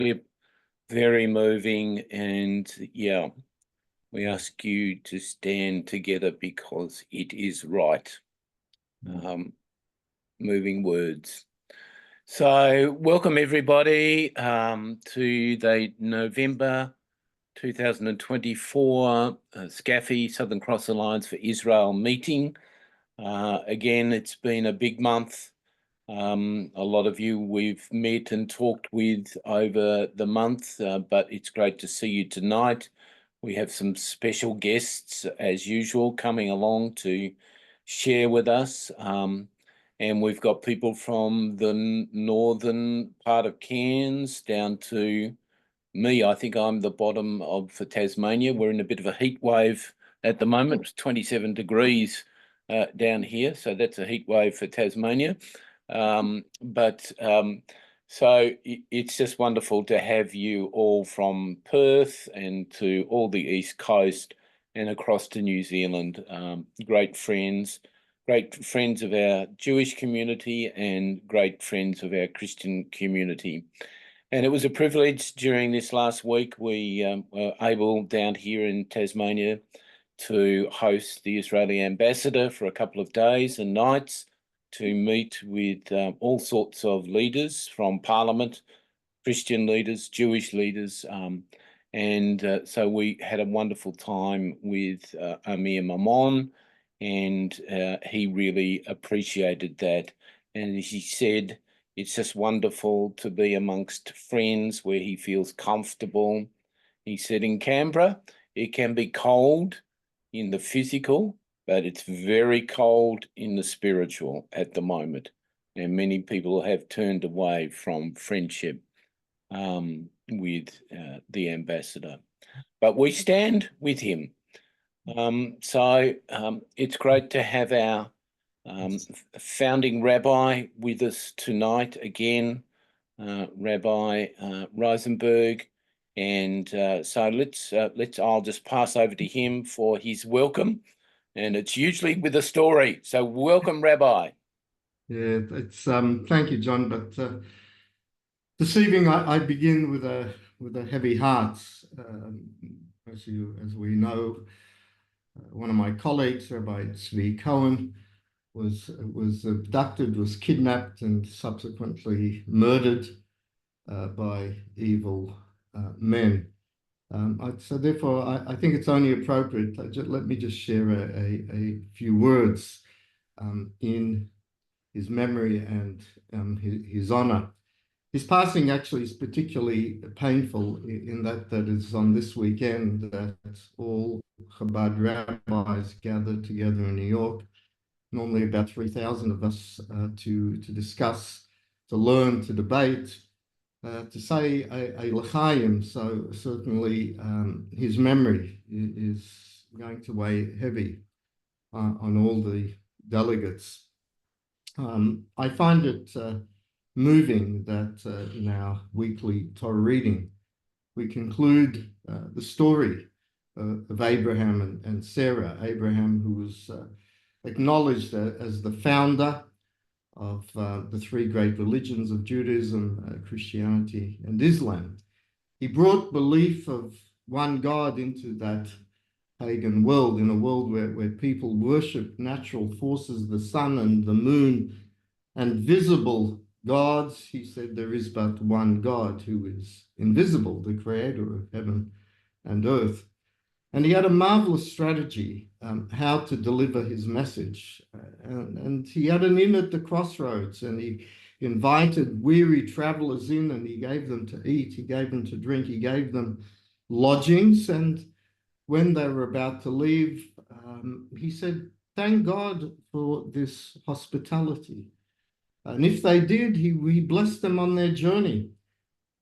clip, very moving, and yeah, we ask you to stand together because it is right. Moving words. So welcome everybody to the November 2024 SCAFI, Southern Cross Alliance for Israel meeting. Again, it's been a big month. A lot of you we've met and talked with over the month, but it's great to see you tonight. We have some special guests, as usual, coming along to share with us. And we've got people from the northern part of Cairns down to me. I think I'm the bottom of for Tasmania. We're in a bit of a heat wave at the moment. It's 27 degrees down here, so that's a heat wave for Tasmania. So it's just wonderful to have you all from Perth and to all the East Coast and across to New Zealand. Great friends of our Jewish community and great friends of our Christian community. And it was a privilege during this last week. We were able down here in Tasmania to host the Israeli ambassador for a couple of days and nights to meet with all sorts of leaders from Parliament, Christian leaders, Jewish leaders. So we had a wonderful time with Amir Mammon, and he really appreciated that. And as he said, it's just wonderful to be amongst friends where he feels comfortable. He said in Canberra, it can be cold in the physical, but it's very cold in the spiritual at the moment. And many people have turned away from friendship with the ambassador. But we stand with him. It's great to have our founding rabbi with us tonight again, Rabbi Reisenberg. And I'll just pass over to him for his welcome. And it's usually with a story. So welcome, Rabbi. Yeah, it's thank you, John. But this evening I begin with a heavy heart. As we know, one of my colleagues, Rabbi Tzvi Cohen, was abducted, was kidnapped, and subsequently murdered by evil men. So therefore, I think it's only appropriate. Let me just share a few words in his memory and his honor. His passing actually is particularly painful in that it's on this weekend that all Chabad rabbis gathered together in New York. Normally about 3,000 of us to discuss, to learn, to debate, to say a l'chaim. So certainly his memory is going to weigh heavy on all the delegates. I find it moving that in our weekly Torah reading, we conclude the story of Abraham and Sarah. Abraham, who was acknowledged as the founder of the three great religions of Judaism, Christianity, and Islam. He brought belief of one God into that pagan world, in a world where people worship natural forces, the sun and the moon, and visible gods. He said there is but one God who is invisible, the creator of heaven and earth. And he had a marvelous strategy how to deliver his message. And he had an inn at the crossroads, and he invited weary travelers in, and he gave them to eat, he gave them to drink, he gave them lodgings. And when they were about to leave, he said, thank God for this hospitality. And if they did, he blessed them on their journey.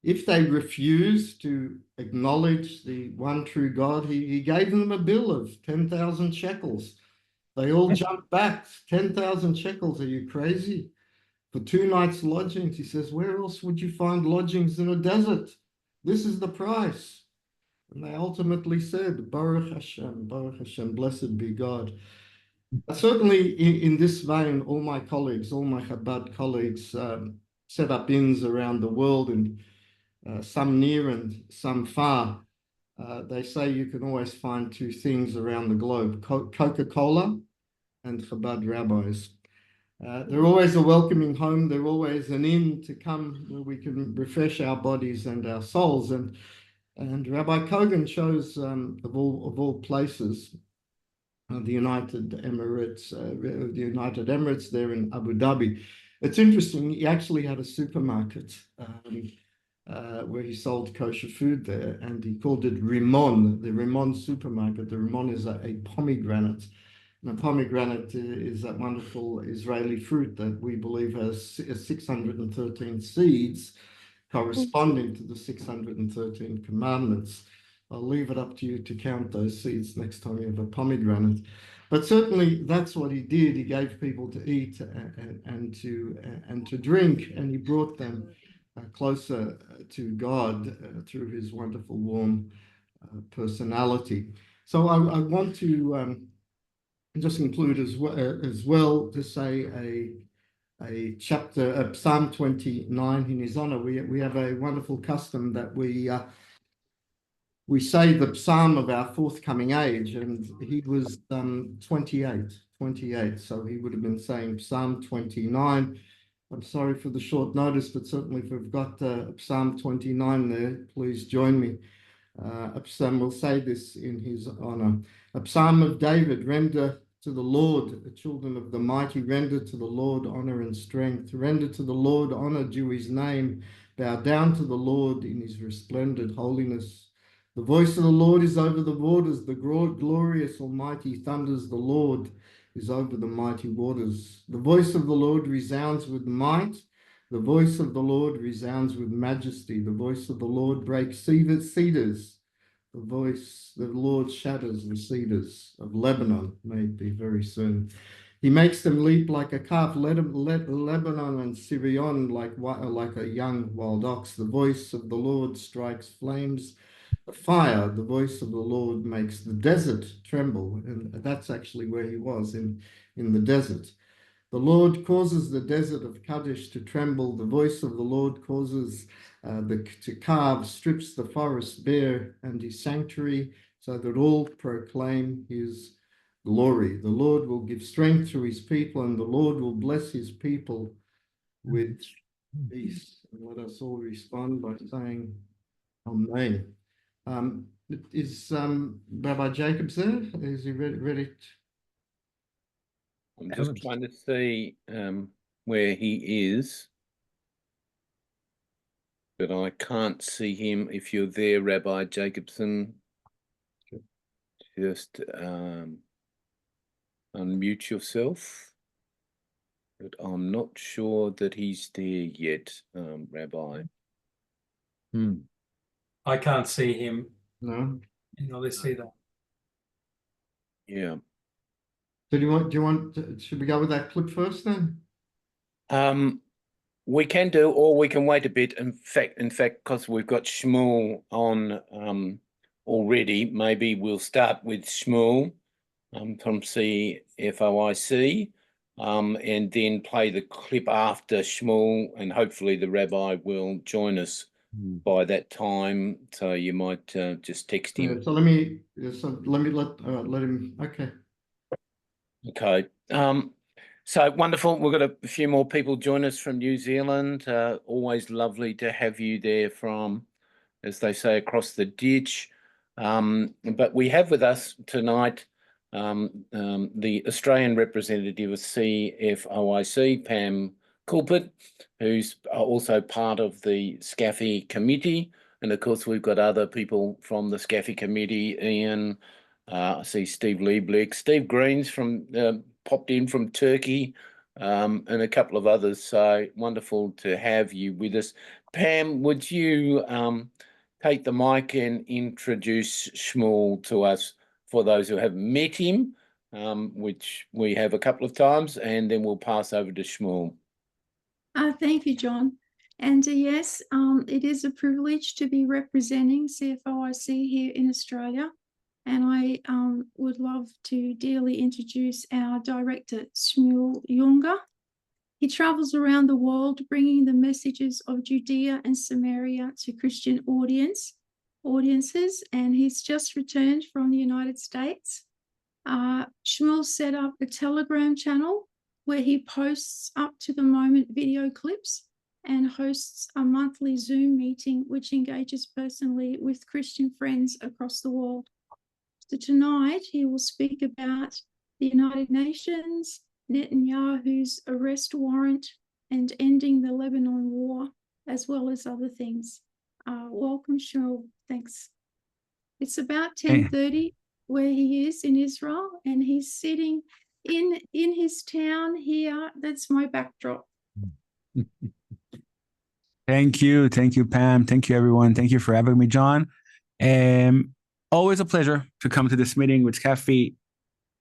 If they refused to acknowledge the one true God, he gave them a bill of 10,000 shekels. They all jumped back. 10,000 shekels, are you crazy? For 2 nights lodgings, he says, where else would you find lodgings in a desert? This is the price. And they ultimately said, Baruch Hashem, blessed be God. Certainly in this vein, all my colleagues, all my Chabad colleagues set up inns around the world, and some near and some far. They say you can always find two things around the globe, Coca-Cola and Chabad rabbis. They're always a welcoming home. They're always an inn to come where we can refresh our bodies and our souls. And Rabbi Kogan chose, of all places, the United Emirates there in Abu Dhabi. It's interesting. He actually had a supermarket where he sold kosher food there, and he called it Rimon, the Rimon supermarket. The Rimon is a pomegranate. And a pomegranate is that wonderful Israeli fruit that we believe has 613 seeds corresponding to the 613 commandments. I'll leave it up to you to count those seeds next time you have a pomegranate. But certainly that's what he did. He gave people to eat and to drink, and he brought them closer to God through his wonderful, warm personality. So I want to just include as well to say a chapter, Psalm 29 in his honor. We have a wonderful custom that we say the psalm of our forthcoming age, and he was 28, so he would have been saying Psalm 29. I'm sorry for the short notice, but certainly if we've got Psalm 29 there, please join me. A psalm, we'll say this in his honor. A psalm of David, render to the Lord, the children of the mighty, render to the Lord honor and strength. Render to the Lord honor due his name. Bow down to the Lord in his resplendent holiness. The voice of the Lord is over the waters. The glorious almighty thunders. The Lord is over the mighty waters. The voice of the Lord resounds with might. The voice of the Lord resounds with majesty. The voice of the Lord breaks cedars. The voice of the Lord shatters the cedars of Lebanon. May it be very soon. He makes them leap like a calf. Let Lebanon and Sirion like a young wild ox. The voice of the Lord strikes flames of fire. The voice of the Lord makes the desert tremble. And that's actually where he was, in the desert. The Lord causes the desert of Kadesh to tremble. The voice of the Lord causes to carve, strips the forest bare and his sanctuary, so that all proclaim his glory. The Lord will give strength to his people, and the Lord will bless his people with peace. And let us all respond by saying Amen. Is Rabbi Jacobs there? Is he ready? I'm just trying to see where he is, but I can't see him. If you're there, Rabbi Jacobson, just unmute yourself. But I'm not sure that he's there yet, Rabbi. I can't see him. No. In the list either. So Yeah. do you want should we go with that clip first then? We can do, or we can wait a bit. In fact, because we've got Shmuel on already, maybe we'll start with Shmuel from CFOIC, and then play the clip after Shmuel, and hopefully the rabbi will join us by that time. So you might just text him. Yeah, so let me let him. Okay. Okay. So wonderful. We've got a few more people join us from New Zealand. Always lovely to have you there from, as they say, across the ditch. But we have with us tonight the Australian representative of CFOIC, Pam Culpert, who's also part of the SCAFI committee. And of course, we've got other people from the SCAFI committee, Ian, I see Steve Lieblich, Steve Greens from popped in from Turkey, and a couple of others. So wonderful to have you with us. Pam, would you take the mic and introduce Shmuel to us for those who haven't met him, which we have a couple of times, and then we'll pass over to Shmuel. Thank you, John. And yes, it is a privilege to be representing CFOIC here in Australia. And I would love to dearly introduce our director, Shmuel Yunger. He travels around the world bringing the messages of Judea and Samaria to Christian audiences, and he's just returned from the United States. Shmuel set up a Telegram channel where he posts up to the moment video clips and hosts a monthly Zoom meeting which engages personally with Christian friends across the world. So tonight he will speak about the United Nations, Netanyahu's arrest warrant, and ending the Lebanon war, as well as other things. Welcome, Shmuel. Thanks. It's about 10:30 where he is in Israel, and he's sitting in his town here. That's my backdrop. Thank you, Pam. Thank you, everyone. Thank you for having me, John. Always a pleasure to come to this meeting with SCAFI.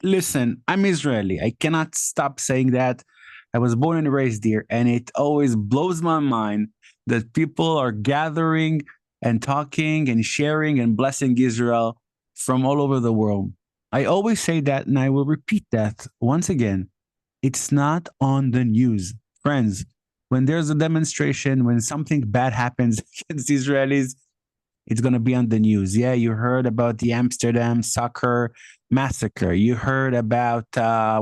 Listen, I'm Israeli. I cannot stop saying that. I was born and raised here, and it always blows my mind that people are gathering and talking and sharing and blessing Israel from all over the world. I always say that, and I will repeat that once again. It's not on the news. Friends, when there's a demonstration, when something bad happens against Israelis, it's going to be on the news. Yeah, you heard about the Amsterdam soccer massacre. You heard about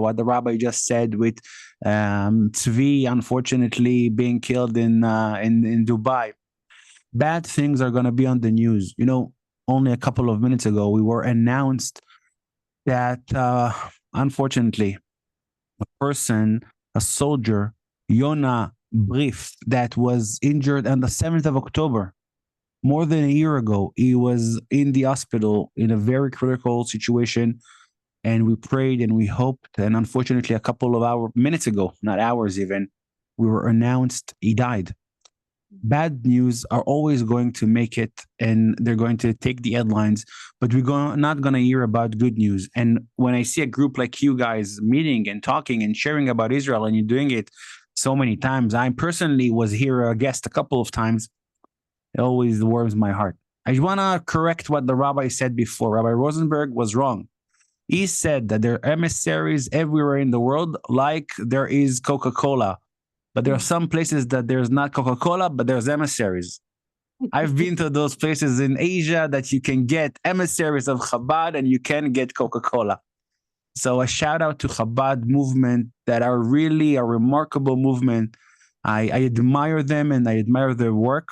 what the rabbi just said with Tzvi, unfortunately, being killed in Dubai. Bad things are going to be on the news. You know, only a couple of minutes ago, we were announced that, unfortunately, a soldier, Yona Brief, that was injured on the 7th of October. More than a year ago, he was in the hospital in a very critical situation, and we prayed and we hoped. And unfortunately, a couple of minutes ago, not hours even, we were announced he died. Bad news are always going to make it, and they're going to take the headlines, but we're not going to hear about good news. And when I see a group like you guys meeting and talking and sharing about Israel, and you're doing it so many times, I personally was here a guest a couple of times. It always warms my heart. I want to correct what the rabbi said before. Rabbi Reisenberg was wrong. He said that there are emissaries everywhere in the world, like there is Coca-Cola. But there are some places that there's not Coca-Cola, but there's emissaries. I've been to those places in Asia that you can get emissaries of Chabad and you can get Coca-Cola. So a shout out to Chabad movement that are really a remarkable movement. I admire them and I admire their work.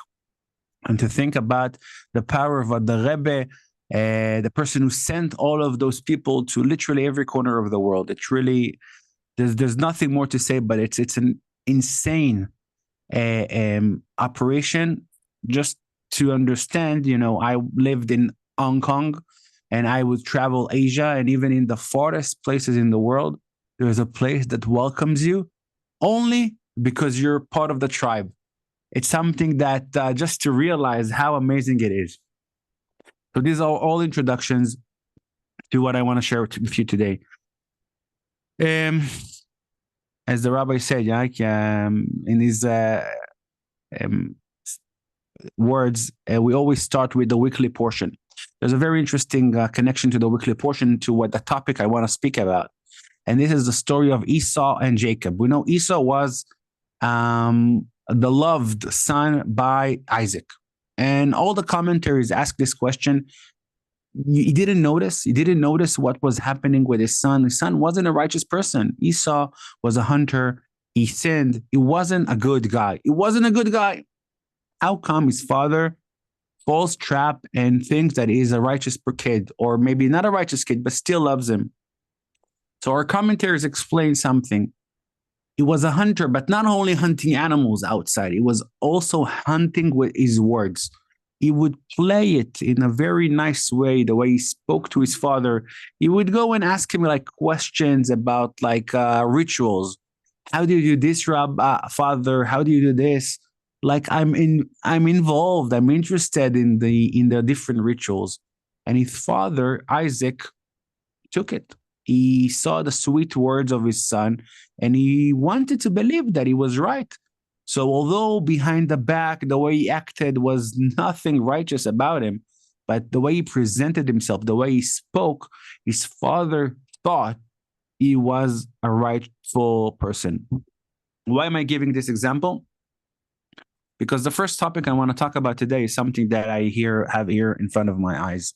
And to think about the power of the Rebbe, the person who sent all of those people to literally every corner of the world. It really, there's nothing more to say, but it's an insane operation. Just to understand, you know, I lived in Hong Kong and I would travel Asia, and even in the farthest places in the world, there's a place that welcomes you only because you're part of the tribe. It's something that just to realize how amazing it is. So these are all introductions to what I want to share with you today. As the rabbi said, in his words, we always start with the weekly portion. There's a very interesting connection to the weekly portion to what the topic I want to speak about. And this is the story of Esau and Jacob. We know Esau was the loved son by Isaac. And all the commentaries ask this question. He didn't notice what was happening with his son. His son wasn't a righteous person. Esau was a hunter. He sinned. He wasn't a good guy. How come his father falls trap and thinks that he's a righteous kid, or maybe not a righteous kid, but still loves him? So our commentaries explain something. He was a hunter, but not only hunting animals outside, he was also hunting with his words. He would play it in a very nice way, the way he spoke to his father. He would go and ask him like questions about rituals. How do you do this, father? How do you do this? Like I'm involved. I'm interested in the different rituals. And his father, Isaac, took it. He saw the sweet words of his son, and he wanted to believe that he was right. So although behind the back, the way he acted was nothing righteous about him, but the way he presented himself, the way he spoke, his father thought he was a rightful person. Why am I giving this example? Because the first topic I want to talk about today is something that I have here in front of my eyes.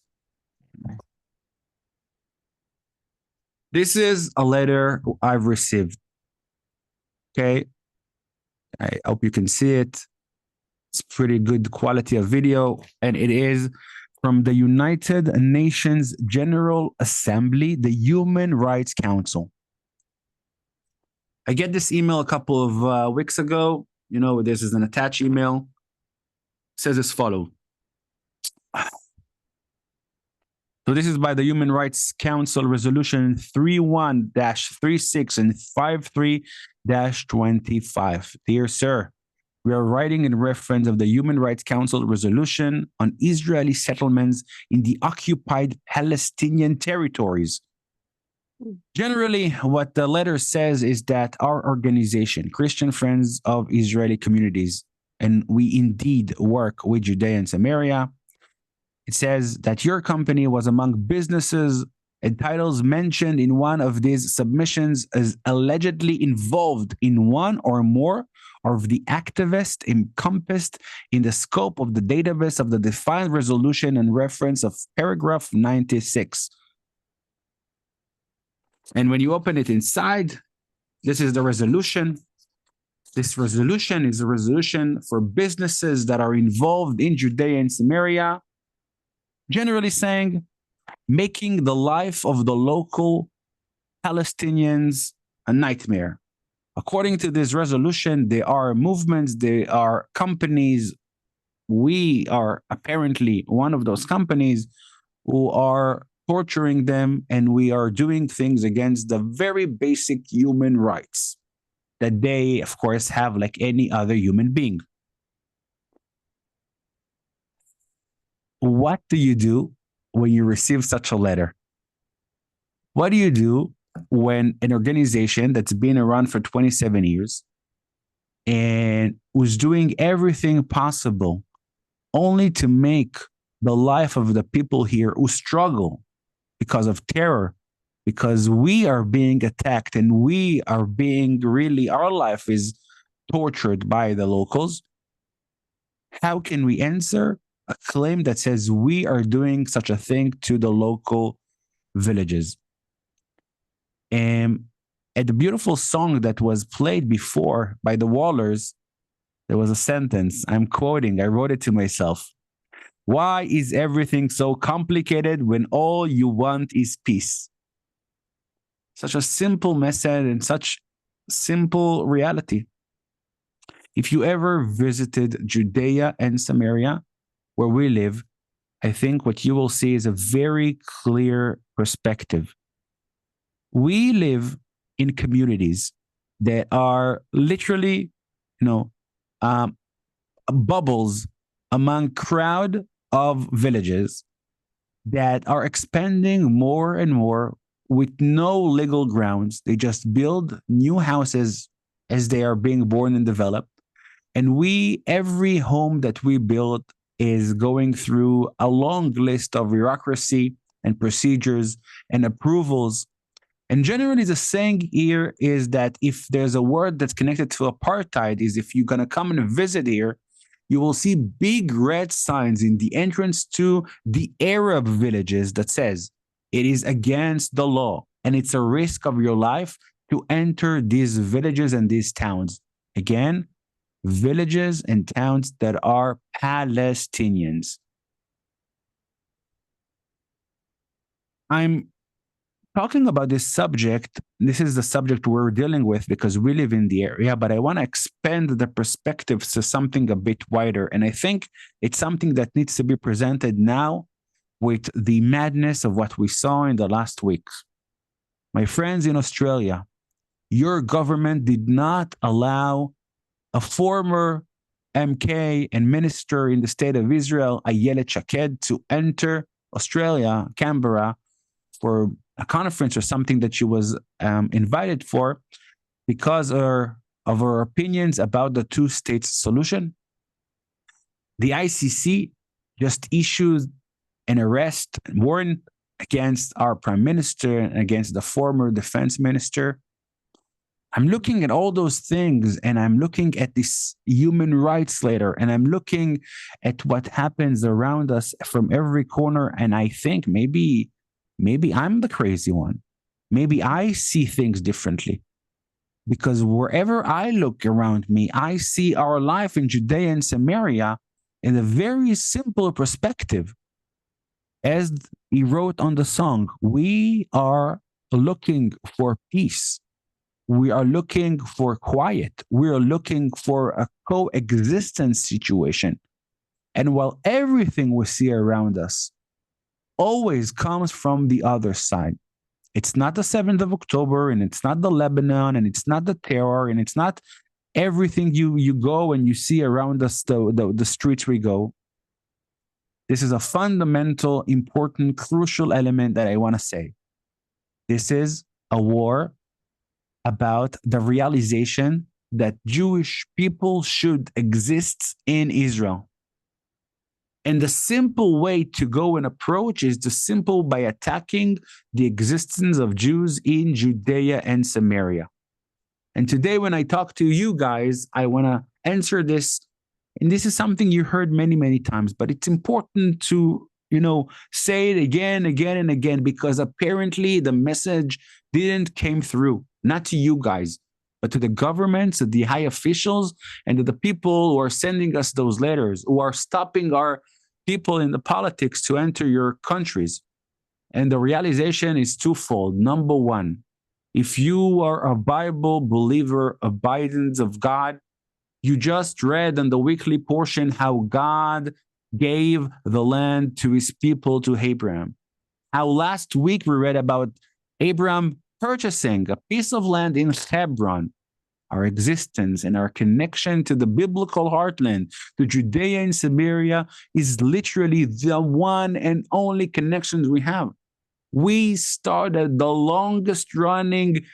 This is a letter I've received. Okay. I hope you can see it. It's pretty good quality of video. And it is from the United Nations General Assembly, the Human Rights Council. I get this email a couple of weeks ago. You know, this is an attached email. It says as follows. So this is by the Human Rights Council Resolution 31-36 and 53-25. Dear sir, we are writing in reference of the Human Rights Council resolution on Israeli settlements in the occupied Palestinian territories. Generally, what the letter says is that our organization, Christian Friends of Israeli Communities, and we indeed work with Judea and Samaria, it says that your company was among businesses and titles mentioned in one of these submissions as allegedly involved in one or more of the activists encompassed in the scope of the database of the defined resolution and reference of paragraph 96. And when you open it inside, this is the resolution. This resolution is a resolution for businesses that are involved in Judea and Samaria, generally saying, making the life of the local Palestinians a nightmare. According to this resolution, there are movements, there are companies. We are apparently one of those companies who are torturing them, and we are doing things against the very basic human rights that they, of course, have like any other human being. What do you do when you receive such a letter? What do you do when an organization that's been around for 27 years and was doing everything possible only to make the life of the people here who struggle because of terror, because we are being attacked and we are being really, our life is tortured by the locals? How can we answer a claim that says we are doing such a thing to the local villages? And at the beautiful song that was played before by the Wallers, there was a sentence, I'm quoting, I wrote it to myself. Why is everything so complicated when all you want is peace? Such a simple message and such simple reality. If you ever visited Judea and Samaria, where we live, I think what you will see is a very clear perspective. We live in communities that are literally, bubbles among crowd of villages that are expanding more and more with no legal grounds. They just build new houses as they are being born and developed. And every home that we build is going through a long list of bureaucracy and procedures and approvals. And generally the saying here is that if there's a word that's connected to apartheid, is if you're going to come and visit here, you will see big red signs in the entrance to the Arab villages that says it is against the law and it's a risk of your life to enter these villages and these towns. Again, villages and towns that are Palestinians. I'm talking about this subject. This is the subject we're dealing with because we live in the area, but I want to expand the perspective to something a bit wider. And I think it's something that needs to be presented now with the madness of what we saw in the last weeks. My friends in Australia, your government did not allow a former MK and minister in the state of Israel, Ayelet Shaked, to enter Australia, Canberra, for a conference or something that she was invited for because of her opinions about the two-state solution. The ICC just issued an arrest warrant against our prime minister and against the former defense minister. I'm looking at all those things, and I'm looking at this human rights letter, and I'm looking at what happens around us from every corner, and I think maybe I'm the crazy one. Maybe I see things differently. Because wherever I look around me, I see our life in Judea and Samaria in a very simple perspective. As he wrote on the song, we are looking for peace. We are looking for quiet. We are looking for a coexistence situation. And while everything we see around us always comes from the other side, it's not the 7th of October, and it's not the Lebanon, and it's not the terror, and it's not everything you go and you see around us, the streets we go. This is a fundamental, important, crucial element that I want to say. This is a war about the realization that Jewish people should exist in Israel. And the simple way to go and approach is by attacking the existence of Jews in Judea and Samaria. And today, when I talk to you guys, I want to answer this. And this is something you heard many, many times, but it's important to, say it again, and again, because apparently the message didn't came through, not to you guys, but to the governments, to the high officials, and to the people who are sending us those letters, who are stopping our people in the politics to enter your countries. And the realization is twofold. Number one, if you are a Bible believer, abiders of God, you just read in the weekly portion how God gave the land to his people, to Abraham. How last week we read about Abraham purchasing a piece of land in Hebron. Our existence and our connection to the biblical heartland, to Judea and Samaria, is literally the one and only connections we have. We started the longest running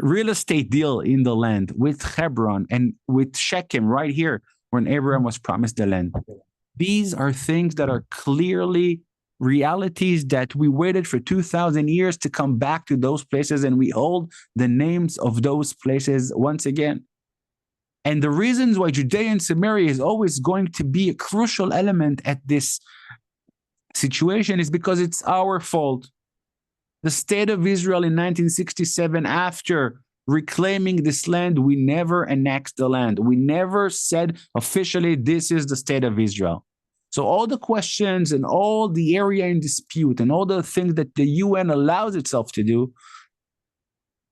real estate deal in the land with Hebron and with Shechem right here when Abraham was promised the land. These are things that are clearly realities that we waited for 2,000 years to come back to those places, and we hold the names of those places once again. And the reasons why Judea and Samaria is always going to be a crucial element at this situation is because it's our fault. The state of Israel in 1967, after reclaiming this land, we never annexed the land. We never said officially, this is the state of Israel. So all the questions and all the area in dispute and all the things that the UN allows itself to do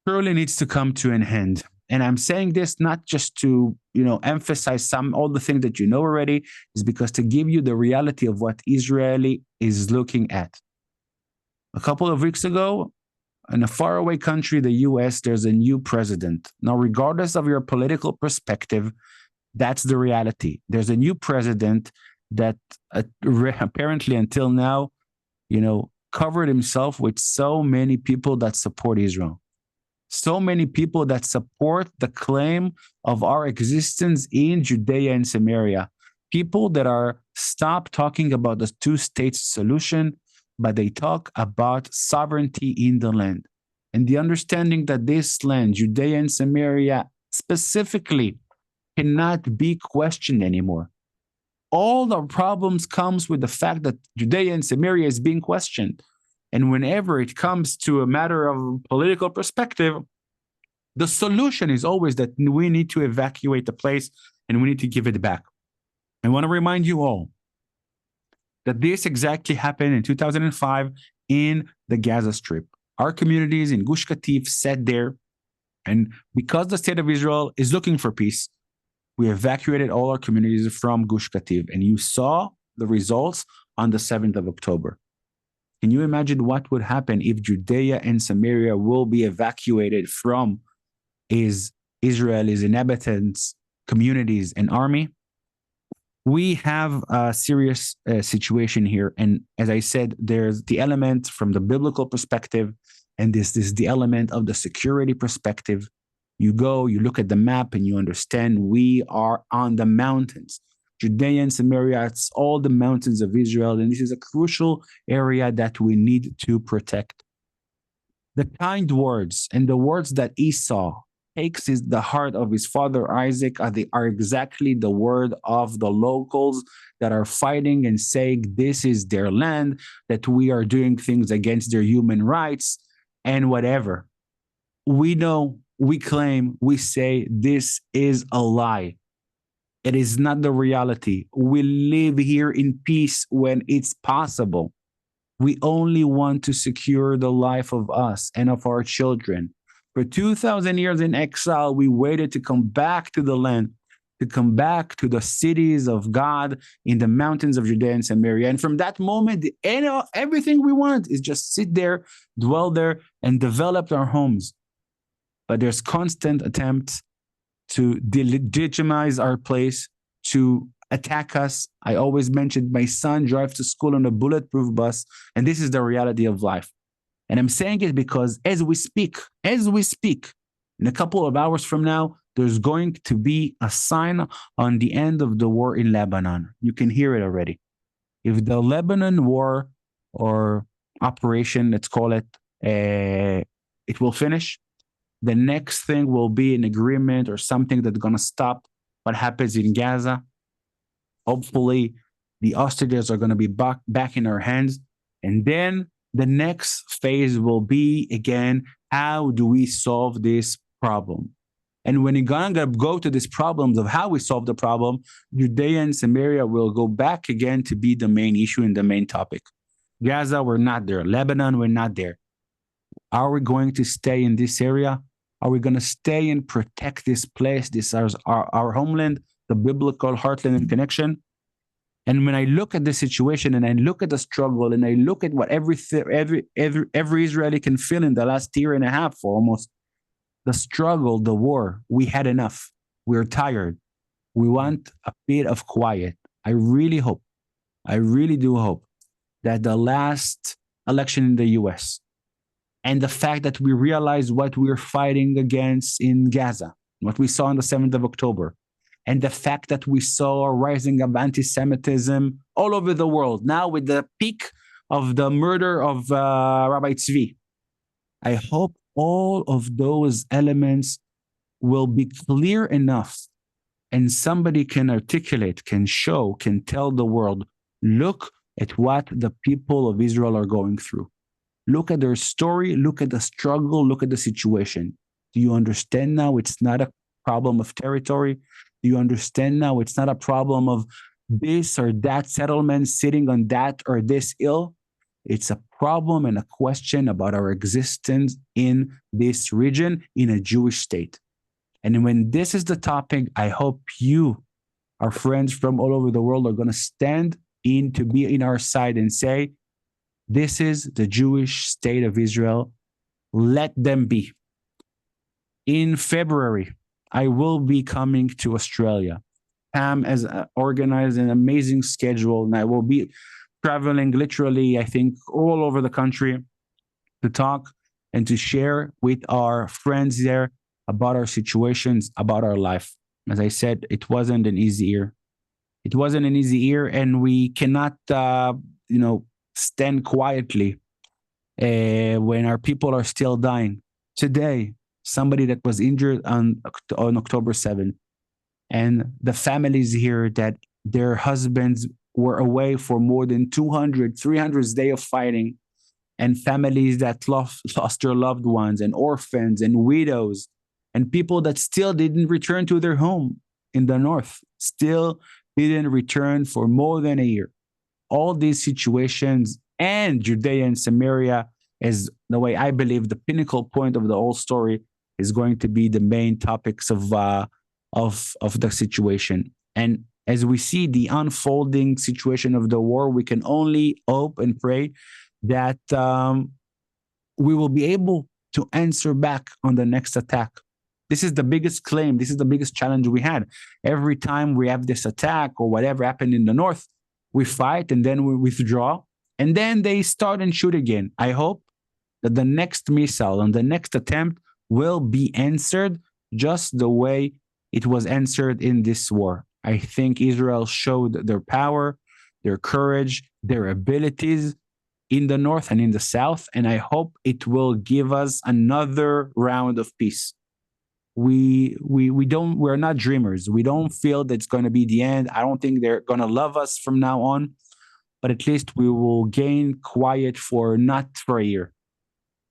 surely needs to come to an end. And I'm saying this not just to, emphasize all the things that you know already, is because to give you the reality of what Israeli is looking at. A couple of weeks ago, in a faraway country, the US, there's a new president. Now, regardless of your political perspective, that's the reality. There's a new president that apparently until now, covered himself with so many people that support Israel. So many people that support the claim of our existence in Judea and Samaria. People that are stop talking about the two-state solution, but they talk about sovereignty in the land. And the understanding that this land, Judea and Samaria specifically, cannot be questioned anymore. All the problems comes with the fact that Judea and Samaria is being questioned. And whenever it comes to a matter of political perspective, the solution is always that we need to evacuate the place and we need to give it back. I want to remind you all that this exactly happened in 2005 in the Gaza Strip. Our communities in Gush Katif sat there, and because the state of Israel is looking for peace, we evacuated all our communities from Gush Katif, and you saw the results on the 7th of October. Can you imagine what would happen if Judea and Samaria will be evacuated from Israel's inhabitants, communities, and army? We have a serious situation here. And as I said, there's the element from the biblical perspective, and this is the element of the security perspective. You go, you look at the map, and you understand we are on the mountains. Judea and Samaria, it's all the mountains of Israel, and this is a crucial area that we need to protect. The kind words and the words that Esau takes the heart of his father Isaac are exactly the word of the locals that are fighting and saying this is their land, that we are doing things against their human rights and whatever. We know, we claim, we say this is a lie. It is not the reality. We live here in peace when it's possible. We only want to secure the life of us and of our children. For 2,000 years in exile, we waited to come back to the land, to come back to the cities of God in the mountains of Judea and Samaria. And from that moment, everything we want is just sit there, dwell there, and develop our homes. But there's constant attempts to delegitimize our place, to attack us. I always mentioned my son drives to school on a bulletproof bus, and this is the reality of life. And I'm saying it because as we speak, in a couple of hours from now, there's going to be a sign on the end of the war in Lebanon. You can hear it already. If the Lebanon war or operation, let's call it, it will finish, the next thing will be an agreement or something that's going to stop what happens in Gaza. Hopefully, the hostages are going to be back in our hands. And then the next phase will be, again, how do we solve this problem? And when you're going to go to these problems of how we solve the problem, Judea and Samaria will go back again to be the main issue and the main topic. Gaza, we're not there. Lebanon, we're not there. Are we going to stay in this area? Are we going to stay and protect this place? This is our homeland, the biblical heartland and connection. And when I look at the situation and I look at the struggle and I look at what every Israeli can feel in the last year and a half for almost, the struggle, the war, we had enough. We're tired. We want a bit of quiet. I really do hope that the last election in the US and the fact that we realize what we're fighting against in Gaza, what we saw on the 7th of October, and the fact that we saw a rising of antisemitism all over the world, now with the peak of the murder of Rabbi Tzvi. I hope all of those elements will be clear enough and somebody can articulate, can show, can tell the world, look at what the people of Israel are going through. Look at their story, look at the struggle, look at the situation. Do you understand now it's not a problem of territory? Do you understand now it's not a problem of this or that settlement sitting on that or this hill? It's a problem and a question about our existence in this region, in a Jewish state. And when this is the topic, I hope you, our friends from all over the world, are going to stand in to be in our side and say, this is the Jewish state of Israel. Let them be. In February, I will be coming to Australia. Pam has organized an amazing schedule, and I will be traveling literally, I think, all over the country to talk and to share with our friends there about our situations, about our life. As I said, it wasn't an easy year. It wasn't an easy year, and we cannot, stand quietly when our people are still dying. Today, somebody that was injured on October 7th, and the families here that their husbands were away for more than 200, 300 days of fighting, and families that lost their loved ones, and orphans and widows, and people that still didn't return to their home in the north, still didn't return for more than a year. All these situations, and Judea and Samaria, is the way I believe the pinnacle point of the whole story, is going to be the main topics of the situation. And as we see the unfolding situation of the war, we can only hope and pray that we will be able to answer back on the next attack. This is the biggest claim. This is the biggest challenge we had. Every time we have this attack or whatever happened in the north, we fight and then we withdraw, and then they start and shoot again. I hope that the next missile and the next attempt will be answered just the way it was answered in this war. I think Israel showed their power, their courage, their abilities in the north and in the south, and I hope it will give us another round of peace. we're not dreamers. We don't feel that it's going to be the end. I don't think they're going to love us from now on, but at least we will gain quiet for not for a year,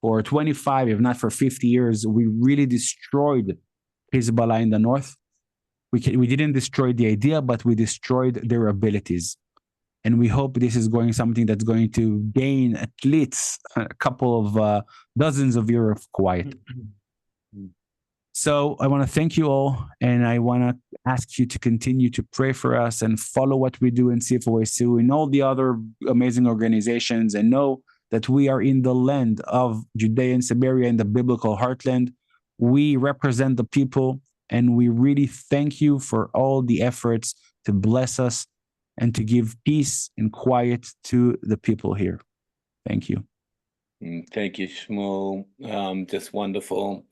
for 25, if not for 50 years. We really destroyed Hezbollah in the north. We didn't destroy the idea, but we destroyed their abilities. And we hope this is something that's going to gain at least a couple of dozens of years of quiet. So I want to thank you all, and I want to ask you to continue to pray for us and follow what we do in CFOIC and all the other amazing organizations, and know that we are in the land of Judea and Samaria, in the biblical heartland. We represent the people, and we really thank you for all the efforts to bless us and to give peace and quiet to the people here. Thank you. Thank you, Shmuel. Just wonderful.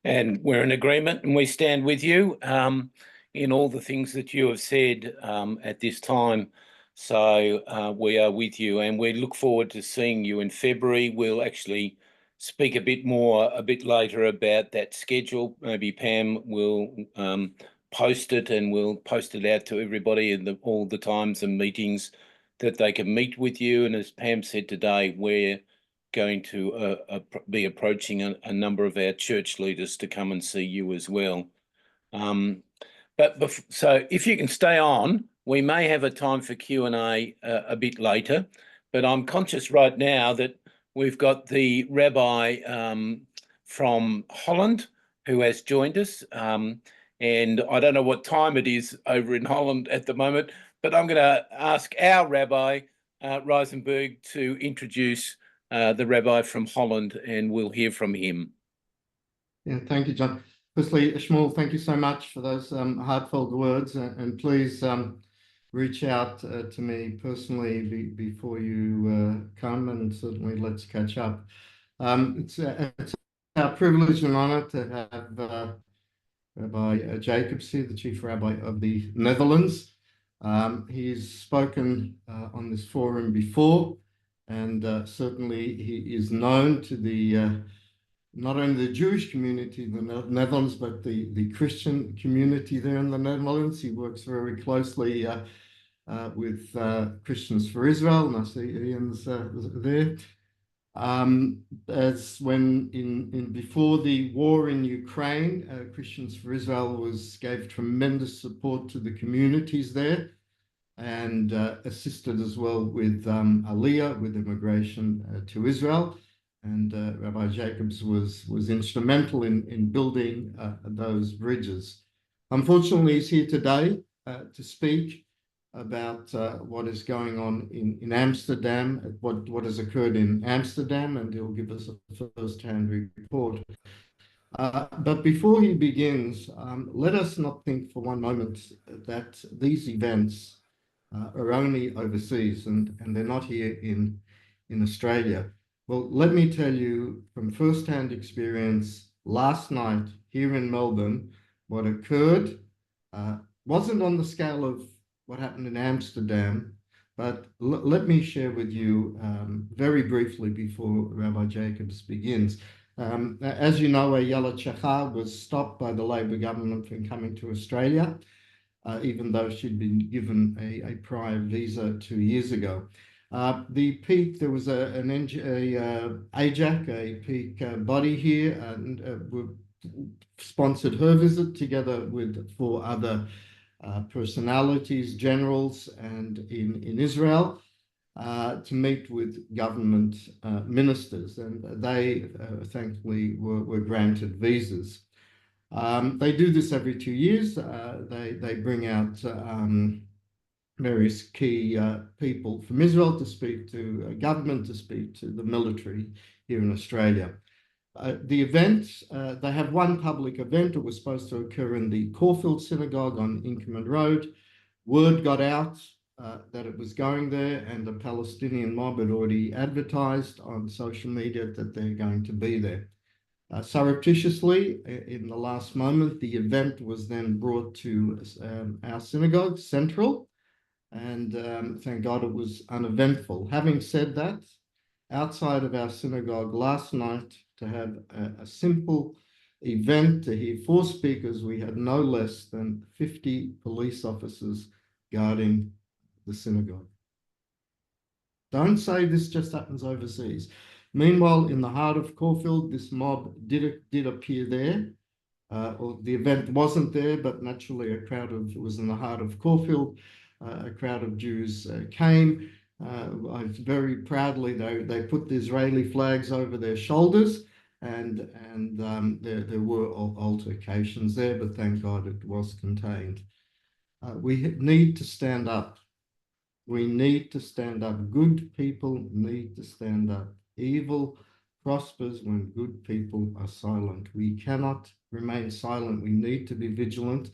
And we're in agreement, and we stand with you in all the things that you have said at this time. So we are with you, and we look forward to seeing you in February. We'll actually speak a bit later about that schedule. Maybe Pam will post it, and we'll post it out to everybody in all the times and meetings that they can meet with you. And as Pam said today, we're going to be approaching a number of our church leaders to come and see you as well. So if you can stay on, we may have a time for Q&A a bit later, but I'm conscious right now that we've got the rabbi from Holland who has joined us, and I don't know what time it is over in Holland at the moment, but I'm going to ask our Rabbi Reisenberg to introduce the rabbi from Holland, and we'll hear from him. Yeah, thank you, John. Firstly, Shmuel, thank you so much for those heartfelt words, and please reach out to me personally before you come, and certainly let's catch up. It's our privilege and honor to have Rabbi Jacobs here, the Chief Rabbi of the Netherlands. He's spoken on this forum before, and certainly he is known to the not only the Jewish community in the Netherlands, but the Christian community there in the Netherlands. He works very closely with Christians for Israel, and I see Ian's there. As when before the war in Ukraine, Christians for Israel gave tremendous support to the communities there, and assisted as well with Aliyah, with immigration to Israel. And Rabbi Jacobs was instrumental in building those bridges. Unfortunately, he's here today to speak about what is going on in Amsterdam, what has occurred in Amsterdam, and he'll give us a first-hand report. But before he begins, let us not think for one moment that these events are only overseas and they're not here in Australia. Well, let me tell you from first-hand experience, last night here in Melbourne, what occurred wasn't on the scale of what happened in Amsterdam, but let me share with you very briefly before Rabbi Jacobs begins. As you know, Ayala Chachar was stopped by the Labor government from coming to Australia, even though she'd been given a prior visa 2 years ago. The peak, there was an AJAC, a peak body here, and sponsored her visit together with 4 other personalities, generals, and in Israel, to meet with government ministers, and they thankfully were granted visas. They do this every 2 years. They bring out various key people from Israel to speak to government, to speak to the military here in Australia. The event, they have one public event. It was supposed to occur in the Caulfield Synagogue on Inkerman Road. Word got out that it was going there, and the Palestinian mob had already advertised on social media that they're going to be there. Surreptitiously, in the last moment, the event was then brought to our synagogue, Central, and thank God it was uneventful. Having said that, outside of our synagogue last night, to have a simple event to hear 4 speakers, we had no less than 50 police officers guarding the synagogue. Don't say this just happens overseas. Meanwhile, in the heart of Caulfield, this mob did appear there. Or the event wasn't there, but naturally it was in the heart of Caulfield. A crowd of Jews came. Very proudly, they put the Israeli flags over their shoulders, and there were altercations there, but thank God it was contained. We need to stand up. We need to stand up. Good people need to stand up. Evil prospers when good people are silent. We cannot remain silent. We need to be vigilant.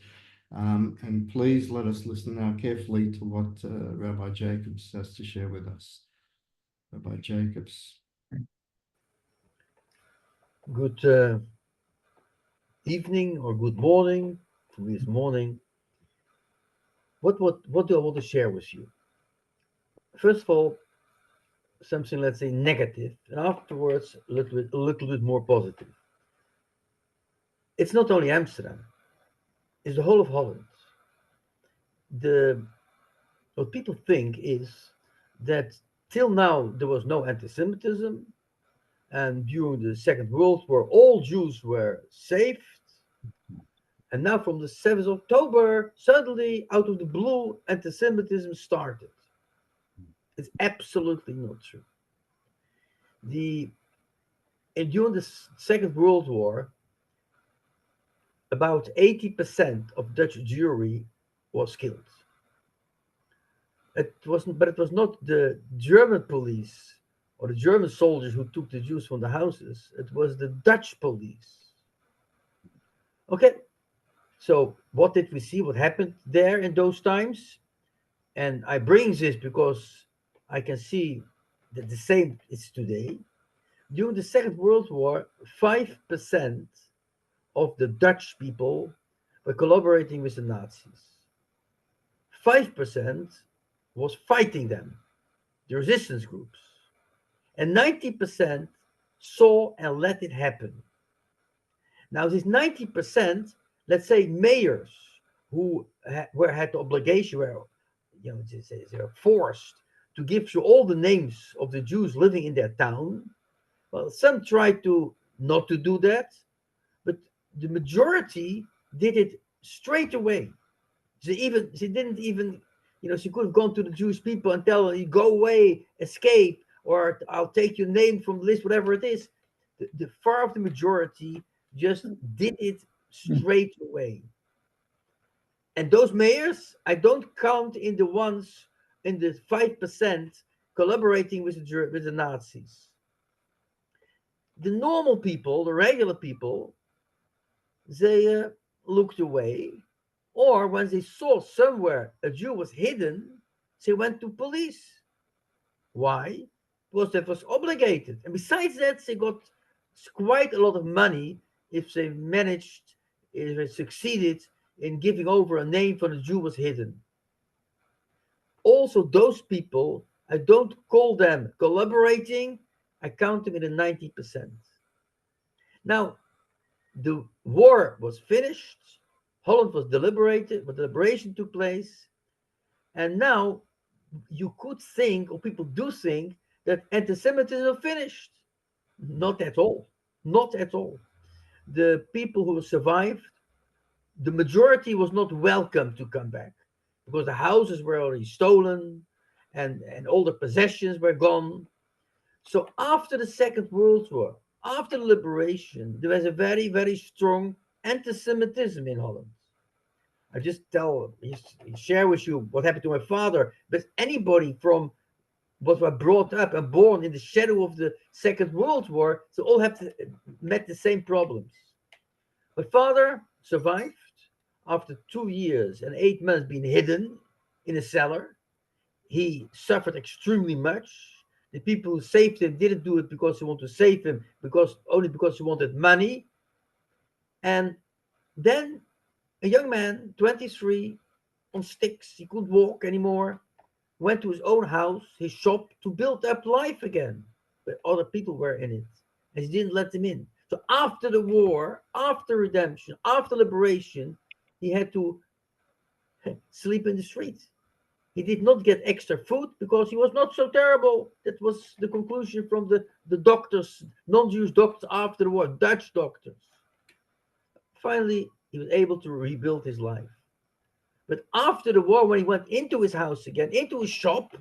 And please let us listen now carefully to what Rabbi Jacobs has to share with us. Rabbi Jacobs. Good evening or good morning. For me, it's morning. What do I want to share with you? First of all, something, let's say, negative, and afterwards a little bit more positive. It's not only Amsterdam, it's the whole of Holland. What people think is that till now there was no anti-Semitism, and during the Second World War all Jews were saved, and now from the 7th of October, suddenly out of the blue, anti-Semitism started. It's absolutely not true. And during the Second World War, about 80% of Dutch Jewry was killed. But it was not the German police or the German soldiers who took the Jews from the houses. It was the Dutch police. Okay, so what did we see? What happened there in those times? And I bring this because I can see that the same is today. During the Second World War, 5% of the Dutch people were collaborating with the Nazis. 5% was fighting them, the resistance groups. And 90% saw and let it happen. Now, this 90%, let's say mayors who had the obligation, they were forced to give you all the names of the Jews living in their town. Well, some tried to not to do that, but the majority did it straight away. She didn't even, she could have gone to the Jewish people and tell them, you go away, escape, or I'll take your name from the list, whatever it is. The far of the majority just did it straight away. And those mayors, I don't count in the ones in the 5% collaborating with the Nazis. The normal people, the regular people, they looked away, or when they saw somewhere a Jew was hidden, they went to police. Why? Because that was obligated. And besides that, they got quite a lot of money if they succeeded in giving over a name for the Jew was hidden. Also, those people, I don't call them collaborating, I count them in the 90%. Now, the war was finished, Holland was deliberated, but the liberation took place, and now you could think, or people do think, that anti-Semitism is finished. Not at all. Not at all. The people who survived, the majority was not welcome to come back because the houses were already stolen and all the possessions were gone. So after the Second World War, after the liberation, there was a very, very strong anti-Semitism in Holland. I just share with you what happened to my father, but anybody from what were brought up and born in the shadow of the Second World War, they all met the same problems. My father survived after 2 years and 8 months being hidden in a cellar. He suffered extremely much. The people who saved him didn't do it because they wanted to save him, only because he wanted money. And then a young man, 23, on sticks, he couldn't walk anymore, went to his own house, his shop, to build up life again. But other people were in it, and he didn't let them in. So after the war, after redemption, after liberation, he had to sleep in the streets. He did not get extra food because he was not so terrible. That was the conclusion from the doctors, non-Jewish doctors after the war, Dutch doctors. Finally, he was able to rebuild his life. But after the war, when he went into his house again, into his shop,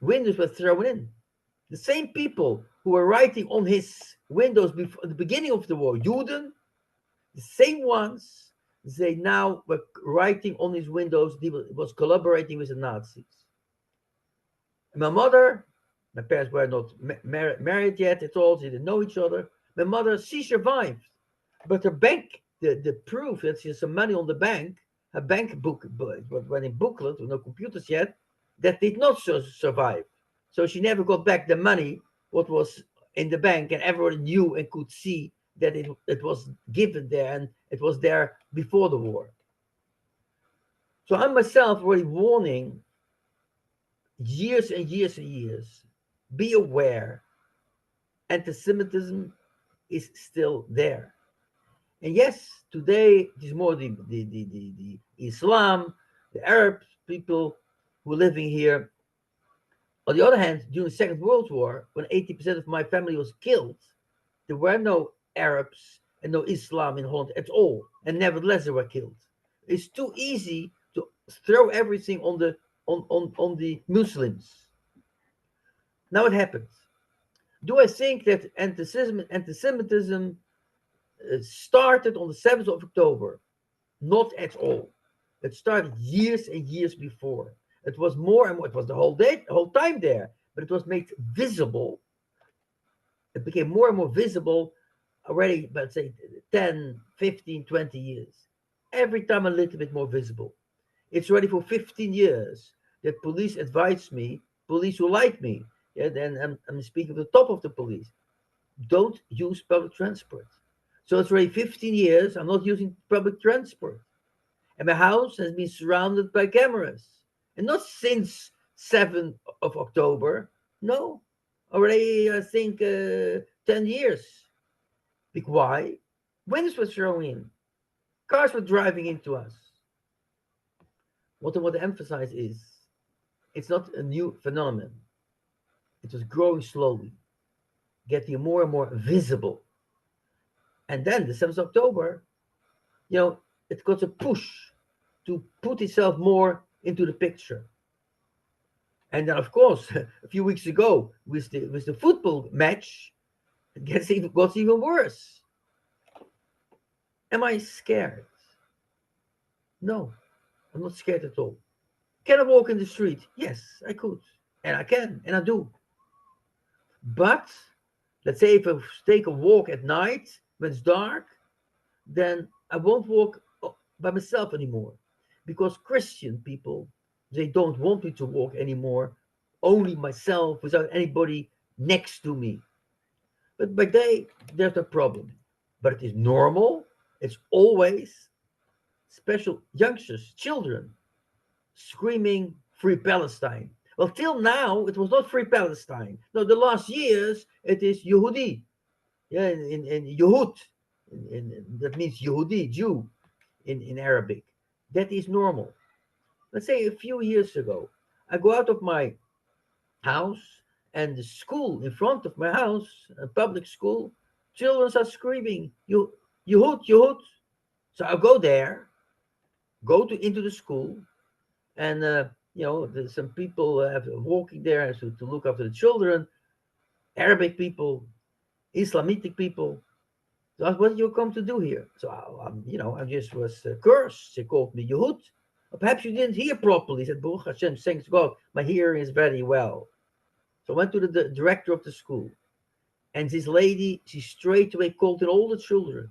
windows were thrown in. The same people who were writing on his windows before at the beginning of the war, Juden, the same ones, they now were writing on his windows, he was collaborating with the Nazis. And my mother, my parents were not married yet at all, they didn't know each other. My mother, she survived, but her bank, the proof that she has some money on the bank, her bank book, went in booklet, with no computers yet, that did not survive. So she never got back the money, what was in the bank, and everyone knew and could see that it was given there, and it was there before the war. So I myself already warning years and years and years, be aware, anti-Semitism is still there. And yes, today it is more the Islam, the Arab people who are living here. On the other hand, during the Second World War, when 80% of my family was killed, there were no Arabs and no Islam in Holland at all, and nevertheless they were killed. It's too easy to throw everything on the Muslims. Now it happens. Do I think that anti-Semitism started on the 7th of October? Not at all. It started years and years before. It was more and more, it was the whole time there, but it was made visible. It became more and more visible already, let's say 10, 15, 20 years. Every time a little bit more visible. It's already for 15 years that police advised me, police who like me, yeah, then I'm speaking at the top of the police, don't use public transport. So it's already 15 years I'm not using public transport. And my house has been surrounded by cameras. And not since 7th of October, no, already I think 10 years. Why? Windows were thrown in. Cars were driving into us. What I want to emphasize is, it's not a new phenomenon. It was growing slowly, getting more and more visible. And then the 7th of October, it got a push to put itself more into the picture. And then, of course, a few weeks ago, with the football match, it got even worse. Am I scared? No, I'm not scared at all. Can I walk in the street? Yes, I could. And I can, and I do. But let's say if I take a walk at night when it's dark, then I won't walk by myself anymore. Because Christian people, they don't want me to walk anymore, only myself without anybody next to me. But by day, there's no problem. But it is normal. It's always special youngsters, children, screaming Free Palestine. Well, till now, it was not Free Palestine. No, the last years, it is Yehudi. Yeah, in Yehud. That means Yehudi, Jew, in Arabic. That is normal. Let's say a few years ago, I go out of my house, and the school in front of my house, a public school, children are screaming, Yehud, Yehud. So I go there, into the school, and there's some people walking there to look after the children, Arabic people, Islamitic people. So I asked, what do you come to do here? So I just was cursed. They called me Yehud. Perhaps you didn't hear properly. He said, Baruch Hashem, thanks God, my hearing is very well. So I went to the director of the school. And this lady, she straight away called in all the children.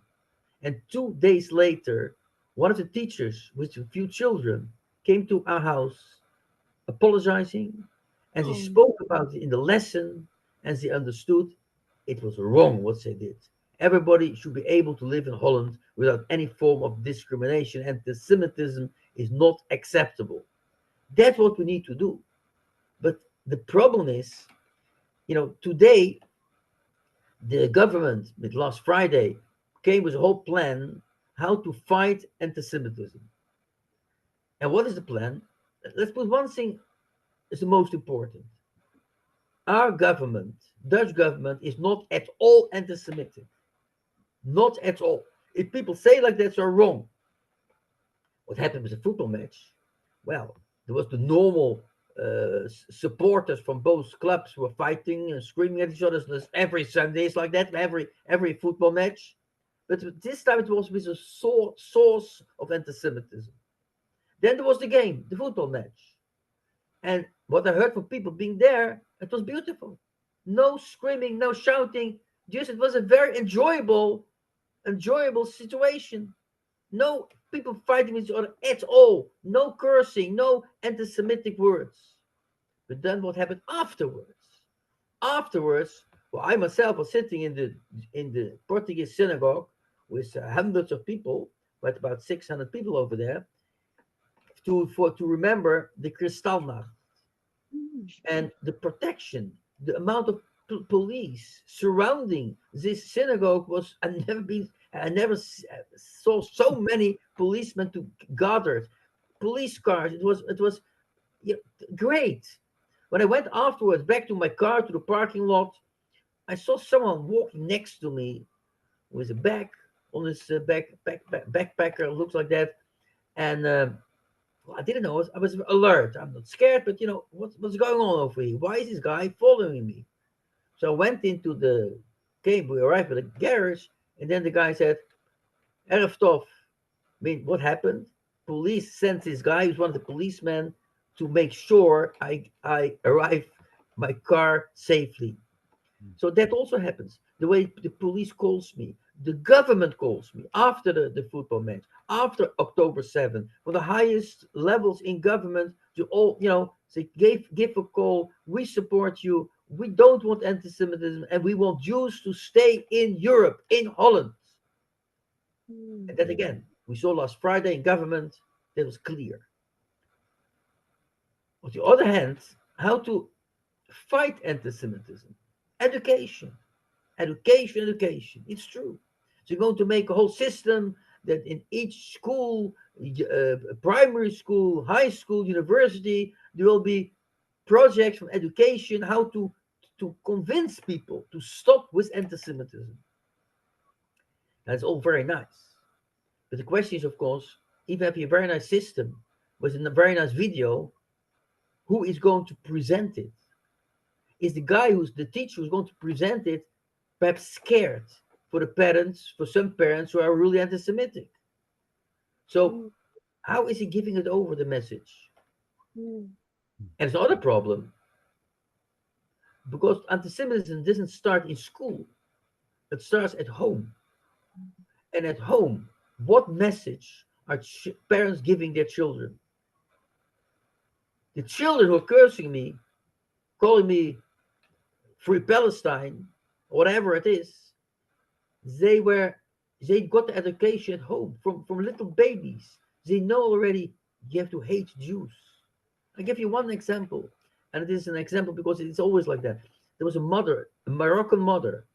And 2 days later, one of the teachers with a few children came to our house apologizing. And they spoke about it in the lesson. And they understood it was wrong what they did. Everybody should be able to live in Holland without any form of discrimination. Anti-Semitism is not acceptable. That's what we need to do. But the problem is, today, the government, with last Friday, came with a whole plan how to fight anti-Semitism. And what is the plan? Let's put one thing is the most important. Our government, Dutch government, is not at all anti-Semitic. Not at all. If people say like that, they're wrong. What happened with the football match? Well, there was the normal supporters from both clubs who were fighting and screaming at each other. Every Sunday is like that, every football match. But this time it was with a source of anti-Semitism. Then there was the game, the football match. And what I heard from people being there, it was beautiful. No screaming, no shouting. Just it was a very enjoyable situation. No people fighting with each other at all. No cursing, no anti-Semitic words. But then what happened afterwards? Afterwards, well, I myself was sitting in the Portuguese synagogue with hundreds of people, but about 600 people over there, to remember the Kristallnacht and the protection, the amount of police surrounding this synagogue was I never saw so many policemen to gathered, police cars. It was great. When I went afterwards back to my car to the parking lot, I saw someone walking next to me with a bag on his backpacker, looks like that, and well, I didn't know. I was alert. I'm not scared, but what's going on over here? Why is this guy following me? So I went into the cave. We arrived at the garage, and then the guy said, "Erev Tov." I mean, what happened? Police sent this guy, who's one of the policemen, to make sure I arrive my car safely. So that also happens. The way the police calls me, the government calls me after the football match, after October 7th, for the highest levels in government to all, they give a call. We support you. We don't want anti-Semitism, and we want Jews to stay in Europe, in Holland. And that again, we saw last Friday in government, that was clear. On the other hand, how to fight anti-Semitism? Education. It's true. So you're going to make a whole system that in each school, primary school, high school, university, there will be projects from education, how to convince people to stop with anti-Semitism. That's all very nice. But the question is, of course, even if you have a very nice system with a very nice video, who is going to present it? Is the guy who's the teacher who's going to present it perhaps scared for the parents, for some parents who are really anti-Semitic? So how is he giving it over, the message? And it's another problem, because anti-Semitism doesn't start in school. It starts at home. And at home, what message are parents giving their children? The children who are cursing me, calling me Free Palestine, whatever it is, they got the education at home from little babies. They know already you have to hate Jews. I give you one example, and it is an example because it's always like that. There was a mother, a Moroccan mother,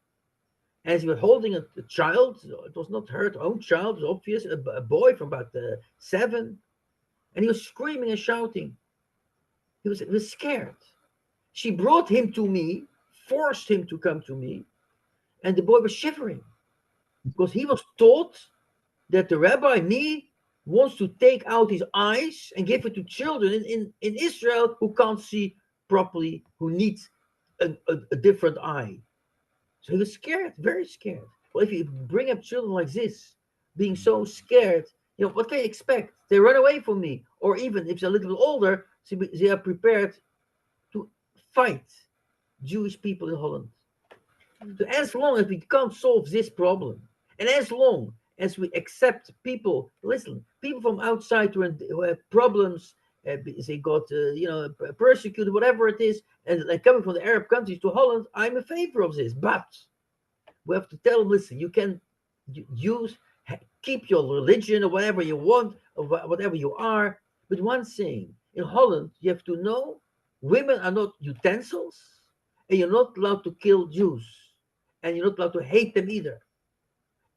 and she was holding a child. It was not her own child, it was obvious, a boy from about 7, and he was screaming and shouting. He was scared. She brought him to me, forced him to come to me, and the boy was shivering because he was taught that the rabbi, me, wants to take out his eyes and give it to children in Israel who can't see properly, who need a different eye. So he was scared, very scared. Well, if you bring up children like this, being so scared, what can you expect? They run away from me. Or even if they're a little bit older, they are prepared to fight Jewish people in Holland. So as long as we can't solve this problem, and as long as we accept people, listen, people from outside who have problems, they got persecuted, whatever it is, and they're coming from the Arab countries to Holland, I'm in favor of this. But we have to tell them, listen, you can keep your religion or whatever you want, or whatever you are. But one thing, in Holland, you have to know women are not utensils, and you're not allowed to kill Jews. and you're not allowed to hate them either.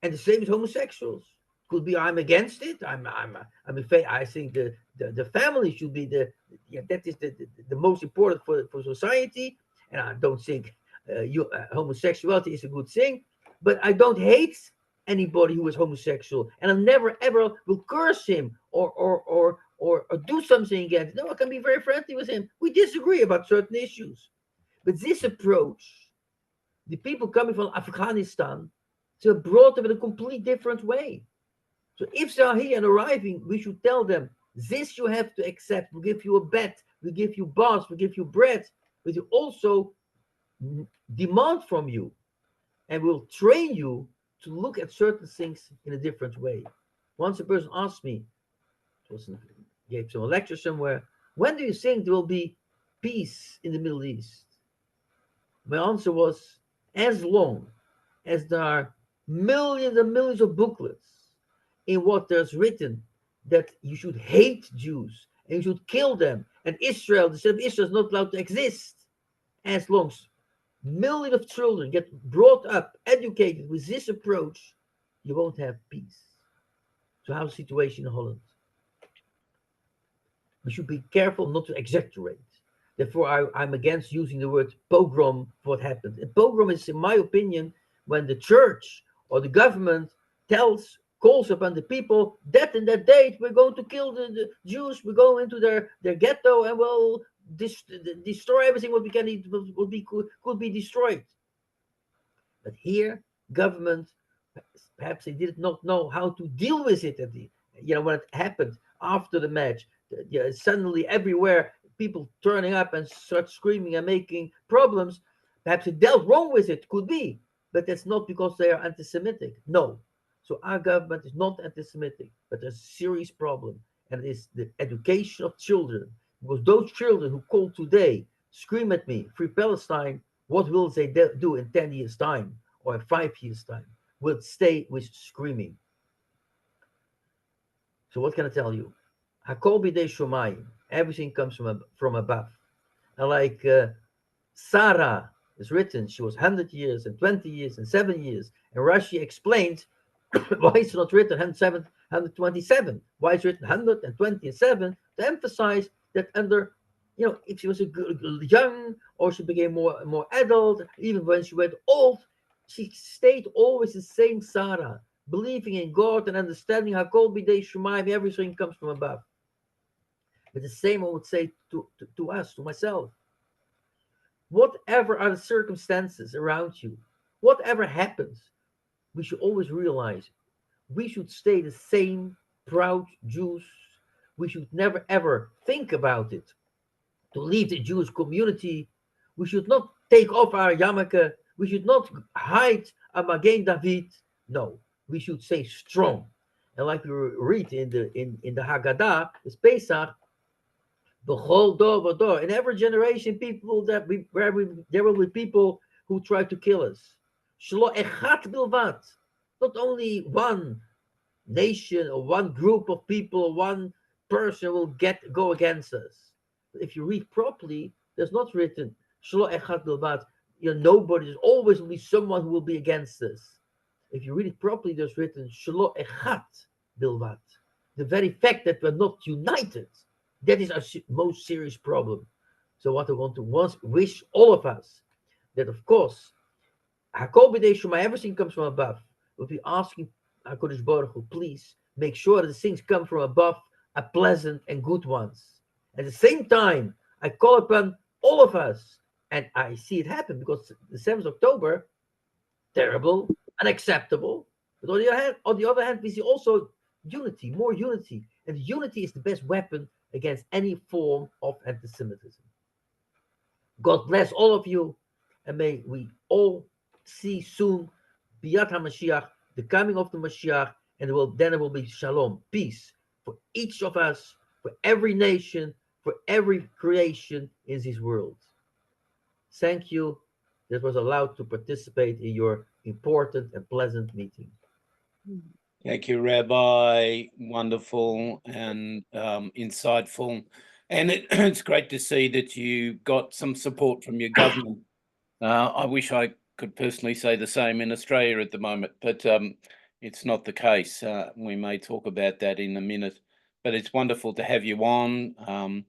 And the same with homosexuals. Could be I'm against it. I think the family should be that is the most important for society. And I don't think homosexuality is a good thing. But I don't hate anybody who is homosexual, and I never ever will curse him or do something against. No, I can be very friendly with him. We disagree about certain issues, but this approach, the people coming from Afghanistan, they're brought up in a completely different way. So if they are here and arriving, we should tell them, this you have to accept. We'll give you a bed, we'll give you baths, we'll give you bread, but we also demand from you, and we'll train you to look at certain things in a different way. Once a person asked me, gave some lecture somewhere, when do you think there will be peace in the Middle East? My answer was, as long as there are millions and millions of booklets in what there's written that you should hate Jews and you should kill them, and Israel, the state of Israel, is not allowed to exist, as long as millions of children get brought up, educated with this approach, you won't have peace. So how's the situation in Holland? We should be careful not to exaggerate. Therefore, I'm against using the word pogrom for what happened. A pogrom is, in my opinion, when the church or the government calls upon the people that in that date we're going to kill the Jews, we're going into their ghetto, and we'll destroy everything what we can eat, could be destroyed. But here, government, perhaps they did not know how to deal with it when it happened after the match. Suddenly everywhere people turning up and start screaming and making problems. Perhaps they dealt wrong with it, could be, but that's not because they are anti-Semitic. No. So our government is not anti-Semitic, but there's a serious problem, and it is the education of children. Because those children who call today, scream at me, Free Palestine, what will they do in 10 years' time or in 5 years' time? Will stay with screaming. So what can I tell you? Hakol b'dei shomayim. Everything comes from above. And like Sarah is written, she was 100 years and 20 years and 7 years. And Rashi explained why it's not written 127. Why it's written 127 to emphasize that under, if she was young or she became more adult, even when she went old, she stayed always the same Sarah, believing in God and understanding Hakol b'dei shomayim, everything comes from above. But the same I would say to us, to myself. Whatever are the circumstances around you, whatever happens, we should always realize we should stay the same proud Jews. We should never ever think about it to leave the Jewish community. We should not take off our yarmulke. We should not hide our Magen David. No, we should stay strong. And like we read in the Haggadah, it's Pesach, B'chol dor v'dor. In every generation, there will be people who try to kill us. Shlo echat bilvat. Not only one nation or one group of people or one person will go against us. But if you read properly, there's not written Shlo echat bilvat. Nobody. There's always will be someone who will be against us. If you read it properly, there's written Shlo echat bilvat. The very fact that we're not united, that is our most serious problem. So what I want to wish all of us, that of course, Hakol b'dei shomayim, everything comes from above. We'll be asking HaKadosh Baruch Hu, please make sure that the things come from above are pleasant and good ones. At the same time, I call upon all of us, and I see it happen because the 7th of October, terrible, unacceptable. But on the other hand, we see also unity, more unity. And unity is the best weapon against any form of anti-Semitism. God bless all of you, and may we all see soon Biyat HaMashiach, the coming of the Mashiach, and then it will be shalom, peace, for each of us, for every nation, for every creation in this world. Thank you that was allowed to participate in your important and pleasant meeting. Thank you, Rabbi. Wonderful and insightful. And it's great to see that you got some support from your government. I wish I could personally say the same in Australia at the moment, but it's not the case. We may talk about that in a minute, but it's wonderful to have you on,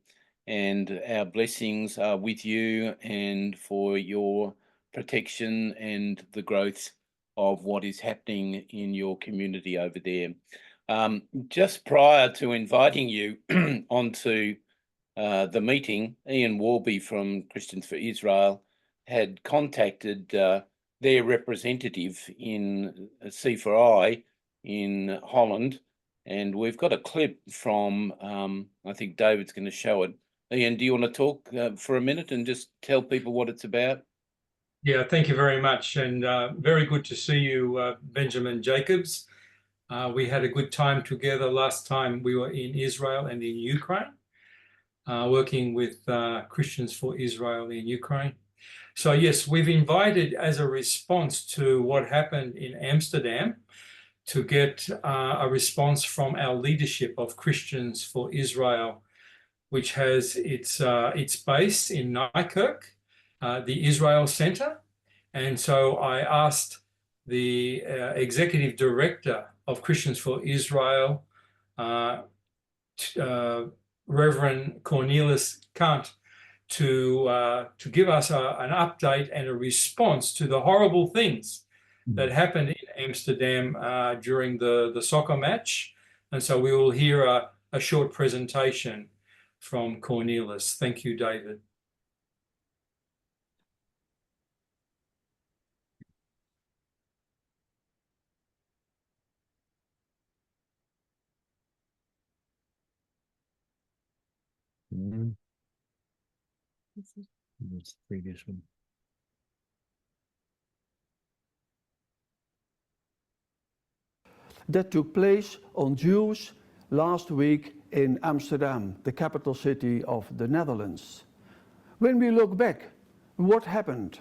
and our blessings are with you and for your protection and the growth of what is happening in your community over there. Just prior to inviting you onto the meeting, Ian Warby from Christians for Israel had contacted their representative in CFOIC in Holland, and we've got a clip from, I think David's going to show it. Ian, do you want to talk for a minute and just tell people what it's about? Yeah, thank you very much, and very good to see you, Benjamin Jacobs. We had a good time together last time we were in Israel and in Ukraine, working with Christians for Israel in Ukraine. So yes, we've invited, as a response to what happened in Amsterdam, to get a response from our leadership of Christians for Israel, which has its base in Nijkerk, the Israel Center. And so I asked the executive director of Christians for Israel, Reverend Cornelus Cant, to give us an update and a response to the horrible things that happened in Amsterdam during the soccer match. And so we will hear a short presentation from Cornelus. Thank you, David. That's the previous one. That took place on Jews last week in Amsterdam, the capital city of the Netherlands. When we look back, what happened?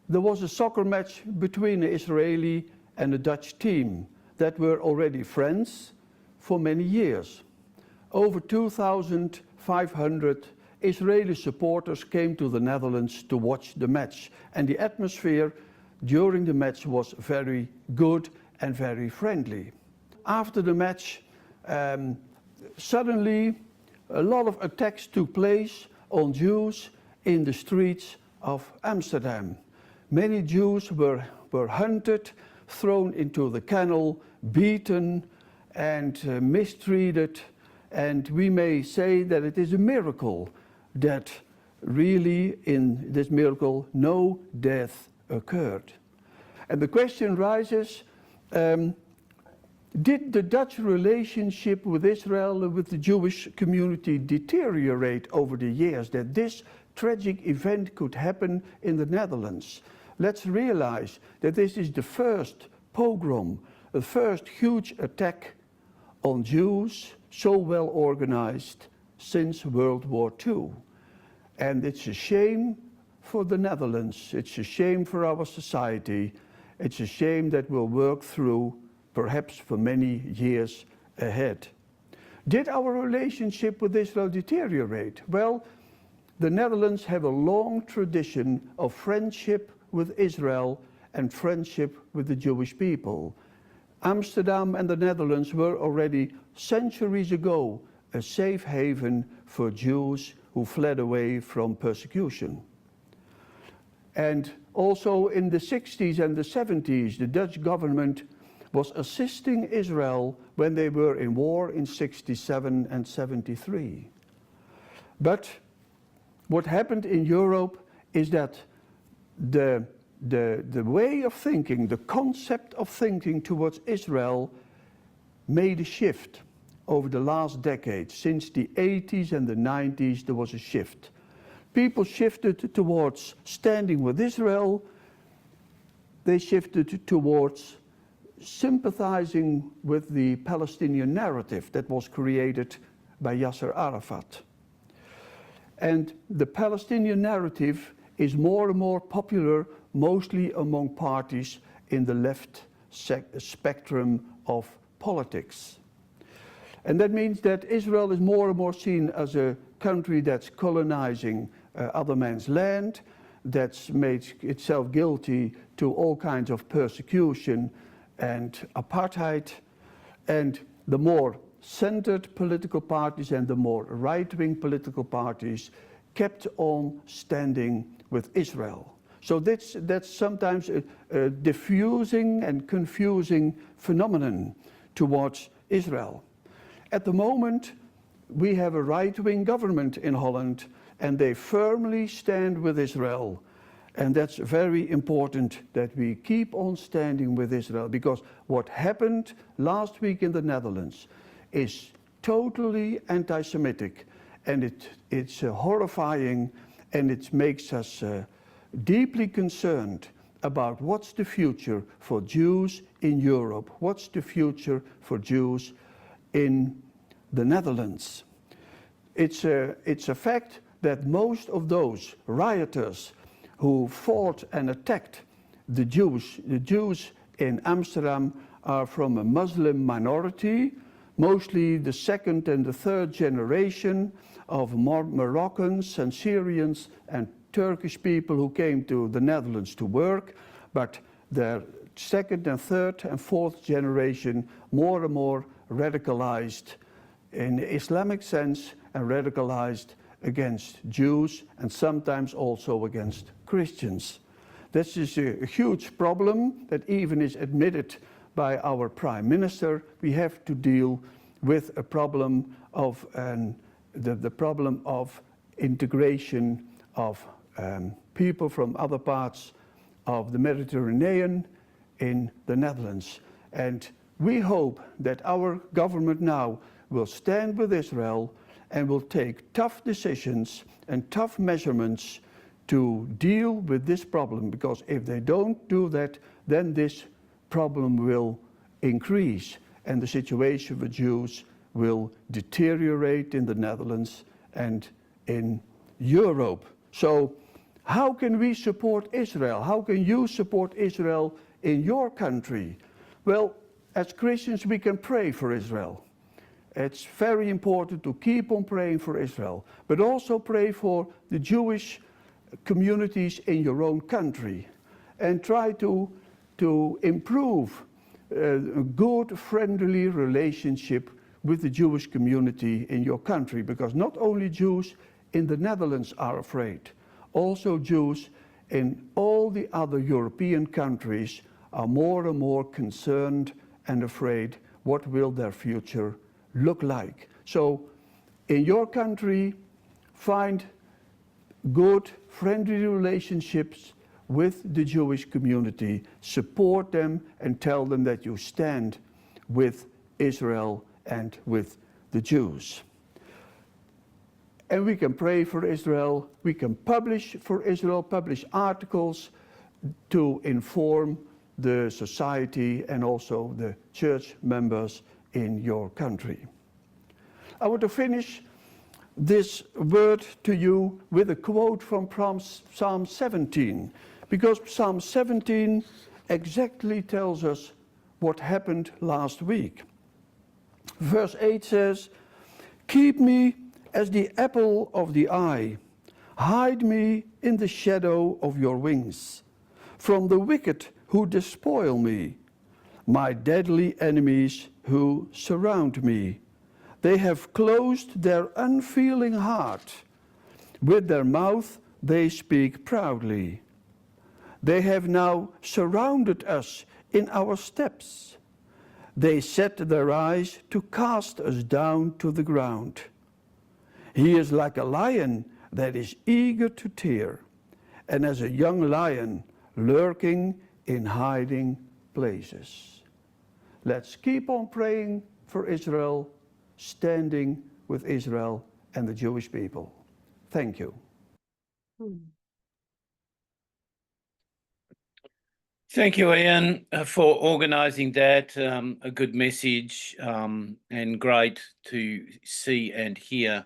There was a soccer match between an Israeli and a Dutch team that were already friends for many years. Over 2,500 Israeli supporters came to the Netherlands to watch the match, and the atmosphere during the match was very good and very friendly. After the match, suddenly a lot of attacks took place on Jews in the streets of Amsterdam. Many Jews were hunted, thrown into the canal, beaten and mistreated, and we may say that it is a miracle that really in this miracle no death occurred. And the question rises, did the Dutch relationship with Israel and with the Jewish community deteriorate over the years that this tragic event could happen in the Netherlands? Let's realize that this is the first pogrom, the first huge attack on Jews, so well organized since World War II. And it's a shame for the Netherlands, it's a shame for our society, it's a shame that we'll work through perhaps for many years ahead. Did our relationship with Israel deteriorate? Well, the Netherlands have a long tradition of friendship with Israel and friendship with the Jewish people. Amsterdam and the Netherlands were already centuries ago a safe haven for Jews who fled away from persecution. And also in the 60s and the 70s, the Dutch government was assisting Israel when they were in war in 67 and 73. But what happened in Europe is that the way of thinking, the concept of thinking towards Israel made a shift over the last decade. Since the 80s and the 90s, there was a shift. People shifted towards standing with Israel. They shifted towards sympathizing with the Palestinian narrative that was created by Yasser Arafat. And the Palestinian narrative is more and more popular, mostly among parties in the left spectrum of politics. And that means that Israel is more and more seen as a country that's colonizing other man's land, that's made itself guilty to all kinds of persecution and apartheid, and the more centered political parties and the more right-wing political parties kept on standing with Israel. So that's sometimes a diffusing and confusing phenomenon towards Israel. At the moment, we have a right-wing government in Holland, and they firmly stand with Israel. And that's very important that we keep on standing with Israel, because what happened last week in the Netherlands is totally anti-Semitic, and it's horrifying, and it makes us deeply concerned about what's the future for Jews in Europe, what's the future for Jews in the Netherlands. It's a fact that most of those rioters who fought and attacked the Jews in Amsterdam are from a Muslim minority, mostly the second and the third generation of Moroccans and Syrians and Turkish people who came to the Netherlands to work, but their second and third and fourth generation more and more radicalized in the Islamic sense and radicalized against Jews and sometimes also against Christians. This is a huge problem that even is admitted by our Prime Minister. We have to deal with a problem of the problem of integration of people from other parts of the Mediterranean in the Netherlands. And we hope that our government now will stand with Israel and will take tough decisions and tough measurements to deal with this problem, because if they don't do that, then this problem will increase and the situation for Jews will deteriorate in the Netherlands and in Europe. So how can we support Israel? How can you support Israel in your country? Well, as Christians, we can pray for Israel. It's very important to keep on praying for Israel, but also pray for the Jewish communities in your own country and try to improve a good, friendly relationship with the Jewish community in your country, because not only Jews in the Netherlands are afraid, also Jews in all the other European countries are more and more concerned and afraid what will their future look like. So in your country, find good, friendly relationships with the Jewish community, support them and tell them that you stand with Israel and with the Jews. And we can pray for Israel, we can publish for Israel, publish articles to inform the society and also the church members in your country. I want to finish this word to you with a quote from Psalm 17, because Psalm 17 exactly tells us what happened last week. Verse 8 says, "Keep me as the apple of the eye, hide me in the shadow of your wings, from the wicked who despoil me, my deadly enemies who surround me. They have closed their unfeeling heart. With their mouth they speak proudly. They have now surrounded us in our steps. They set their eyes to cast us down to the ground. He is like a lion that is eager to tear, and as a young lion lurking in hiding places." Let's keep on praying for Israel, standing with Israel and the Jewish people. Thank you. Thank you, Ian, for organising that. A good message, and great to see and hear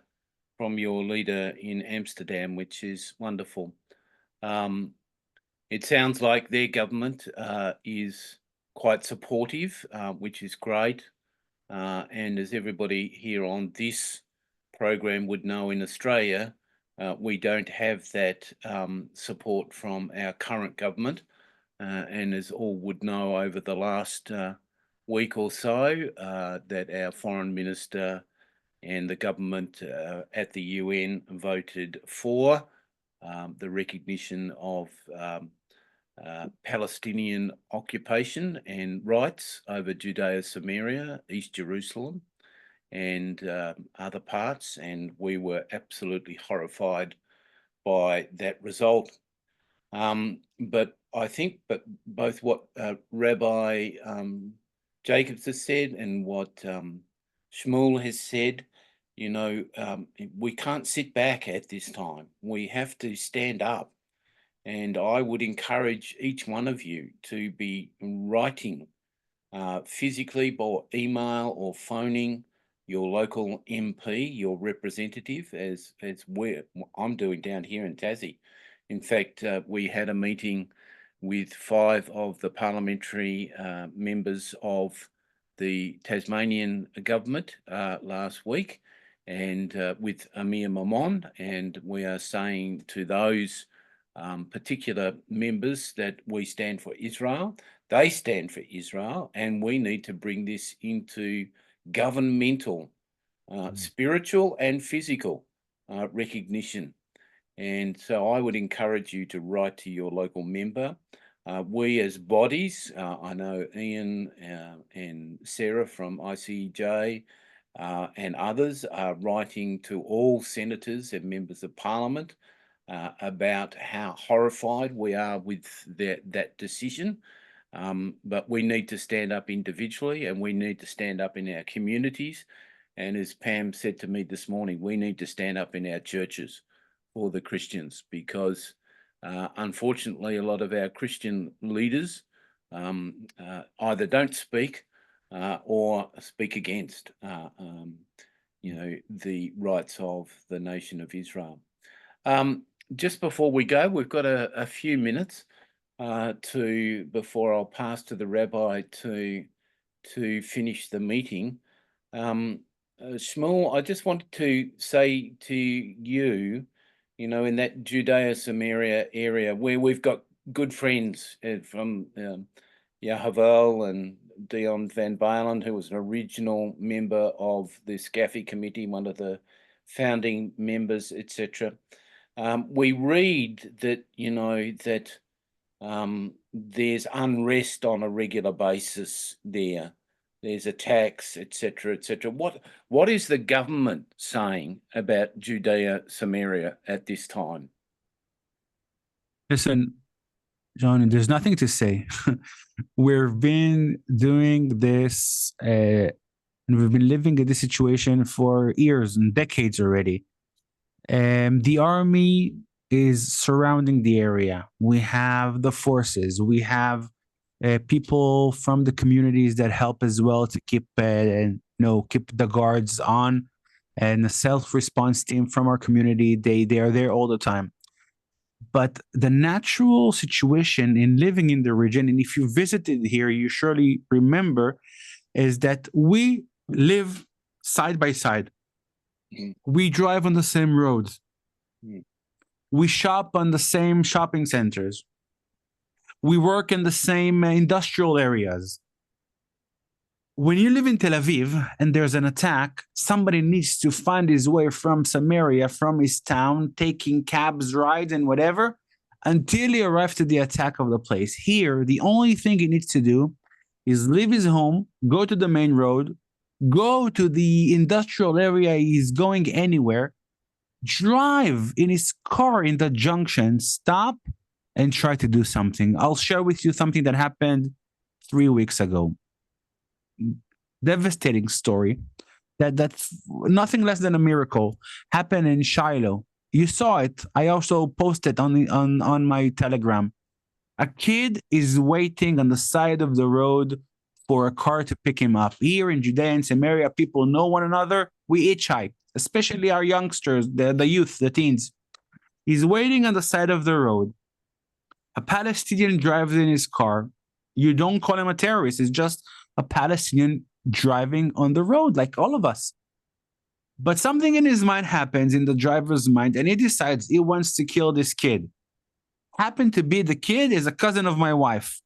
from your leader in Amsterdam, which is wonderful. It sounds like their government is quite supportive, which is great. And as everybody here on this program would know, in Australia, We don't have that support from our current government. And as all would know, over the last week or so, that our foreign minister and the government at the UN voted for the recognition of Palestinian occupation and rights over Judea, Samaria, East Jerusalem, and other parts. And we were absolutely horrified by that result. But I think both what Rabbi Jacobs has said and what Shmuel has said, you know, we can't sit back at this time. We have to stand up. And I would encourage each one of you to be writing physically by email or phoning your local MP, your representative, as I'm doing down here in Tassie. In fact, we had a meeting with 5 of the parliamentary members of the Tasmanian government last week, and with Amir Mammon, and we are saying to those particular members that we stand for Israel, they stand for Israel, and we need to bring this into governmental, spiritual and physical recognition. And so I would encourage you to write to your local member. We as bodies, I know Ian and Sarah from ICJ and others are writing to all senators and members of parliament about how horrified we are with that decision. But we need to stand up individually, and we need to stand up in our communities. And as Pam said to me this morning, we need to stand up in our churches for the Christians, because unfortunately a lot of our Christian leaders either don't speak or speak against the rights of the nation of Israel. Just before we go, we've got a few minutes before I'll pass to the rabbi to finish the meeting. Shmuel, I just wanted to say to you, you know, in that Judea Samaria area where we've got good friends from Yahavel and Dion Van Balen, who was an original member of the SCAFI committee, one of the founding members, etc. We read that, you know, that there's unrest on a regular basis there. There's attacks, etc., etc. What is the government saying about Judea, Samaria at this time? Listen, John, there's nothing to say. We've been doing this, and we've been living in this situation for years and decades already. The army is surrounding the area. We have the forces. We have people from the communities that help as well to keep the guards on, and a self-response team from our community. They are there all the time. But the natural situation in living in the region, and if you visited here, you surely remember, is that we live side by side. We drive on the same roads. We shop on the same shopping centers. We work in the same industrial areas. When you live in Tel Aviv and there's an attack, somebody needs to find his way from Samaria, from his town, taking cabs, rides, and whatever, until he arrives to the attack of the place. Here, the only thing he needs to do is leave his home, go to the main road, go to the industrial area he's going anywhere, drive in his car in the junction, stop, and try to do something. I'll share with you something that happened 3 weeks ago. Devastating story. That's nothing less than a miracle. Happened in Shiloh. You saw it. I also posted on my Telegram. A kid is waiting on the side of the road for a car to pick him up. Here in Judea and Samaria, people know one another. We hitchhike, especially our youngsters, the youth, the teens. He's waiting on the side of the road. A Palestinian drives in his car. You don't call him a terrorist. It's just a Palestinian driving on the road like all of us. But something in his mind happens, in the driver's mind, and he decides he wants to kill this kid. Happened to be the kid is a cousin of my wife.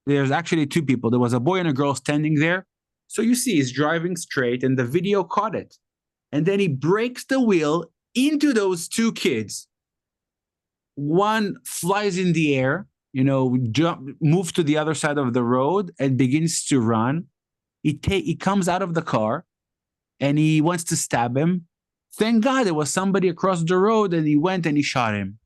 There's actually two people. There was a boy and a girl standing there. So you see, he's driving straight, and the video caught it. And then he breaks the wheel into those two kids. One flies in the air, moves to the other side of the road and begins to run. He comes out of the car and he wants to stab him. Thank God there was somebody across the road, and he went and he shot him.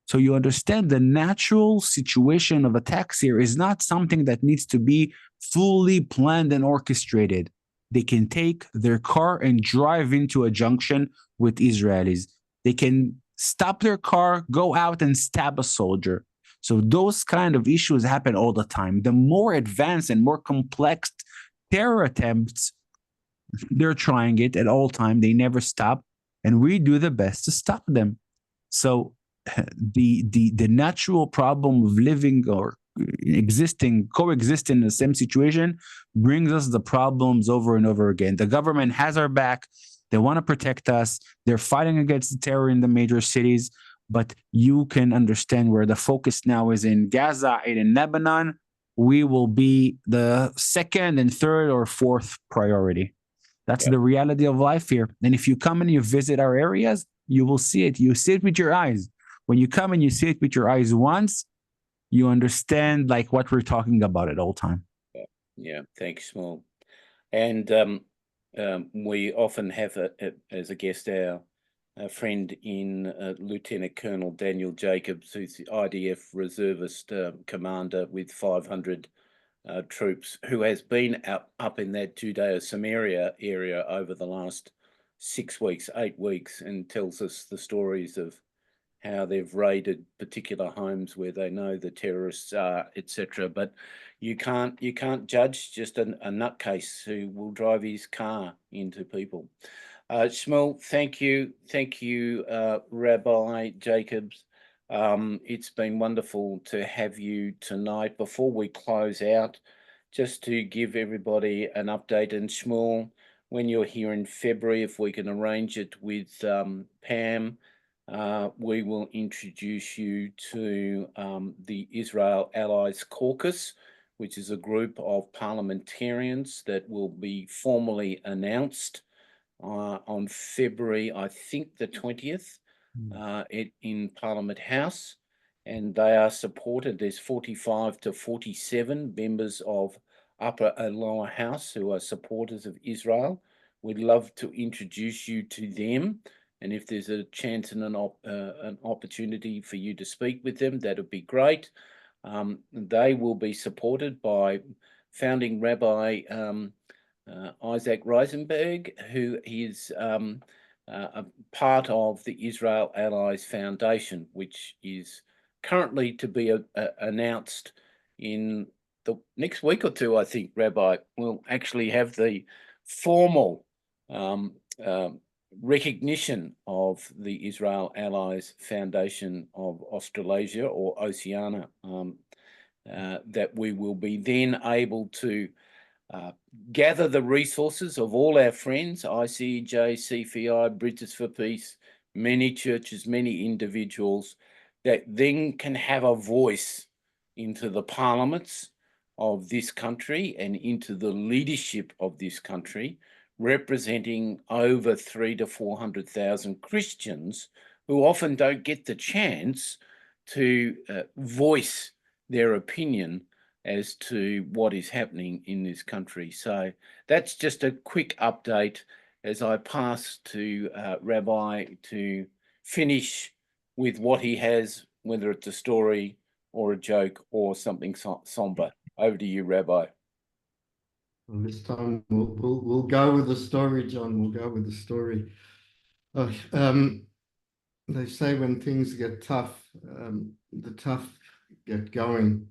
So you understand the natural situation of attacks here is not something that needs to be fully planned and orchestrated. They can take their car and drive into a junction with Israelis. They can stop their car, go out and stab a soldier. So those kind of issues happen all the time. The more advanced and more complex terror attempts, they're trying it at all time. They never stop, and we do the best to stop them. So the natural problem of living or coexisting in the same situation brings us the problems over and over again. The government has our back. They want to protect us. They're fighting against the terror in the major cities, but you can understand where the focus now is in Gaza and in Lebanon. We will be the second and third or fourth priority. That's the reality of life here. And if you come and you visit our areas, you will see it. You see it with your eyes. When you come and you see it with your eyes once, you understand like what we're talking about at all time. Yeah, thanks, Shmuel. And we often have as a guest our friend in Lieutenant Colonel Daniel Jacobs, who's the IDF reservist commander with 500 troops, who has been up in that Judea and Samaria area over the last 8 weeks, and tells us the stories of how they've raided particular homes where they know the terrorists are, etc. But you can't judge just a nutcase who will drive his car into people. Shmuel, thank you, Rabbi Jacobs. It's been wonderful to have you tonight. Before we close out, just to give everybody an update, and Shmuel, when you're here in February, if we can arrange it with Pam, we will introduce you to the Israel Allies Caucus, which is a group of parliamentarians that will be formally announced on February, I think the 20th, in Parliament House. And they are supported. There's 45 to 47 members of Upper and Lower House who are supporters of Israel. We'd love to introduce you to them. And if there's a chance and an opportunity for you to speak with them, that would be great. They will be supported by founding Rabbi Isaac Reisenberg, who is a part of the Israel Allies Foundation, which is currently to be announced in the next week or two, I think, Rabbi. We'll actually have the formal recognition of the Israel Allies Foundation of Australasia or Oceania, that we will be then able to gather the resources of all our friends, ICEJ, CFOIC, Bridges for Peace, many churches, many individuals, that then can have a voice into the parliaments of this country and into the leadership of this country, representing over 300,000 to 400,000 Christians who often don't get the chance to voice their opinion as to what is happening in this country. So that's just a quick update as I pass to Rabbi to finish with what he has, whether it's a story or a joke or something somber. Over to you, Rabbi. Well, this time we'll go with the story, John. We'll go with the story. They say when things get tough, the tough get going.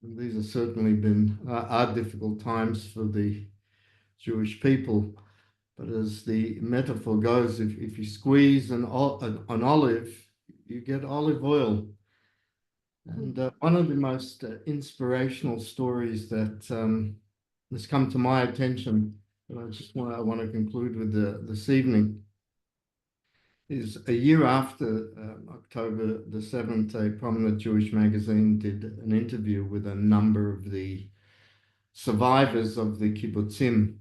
And these have certainly been are difficult times for the Jewish people. But as the metaphor goes, if you squeeze an olive, you get olive oil. And one of the most inspirational stories that has come to my attention but I want to conclude with this evening. Is a year after October the 7th, a prominent Jewish magazine did an interview with a number of the survivors of the kibbutzim.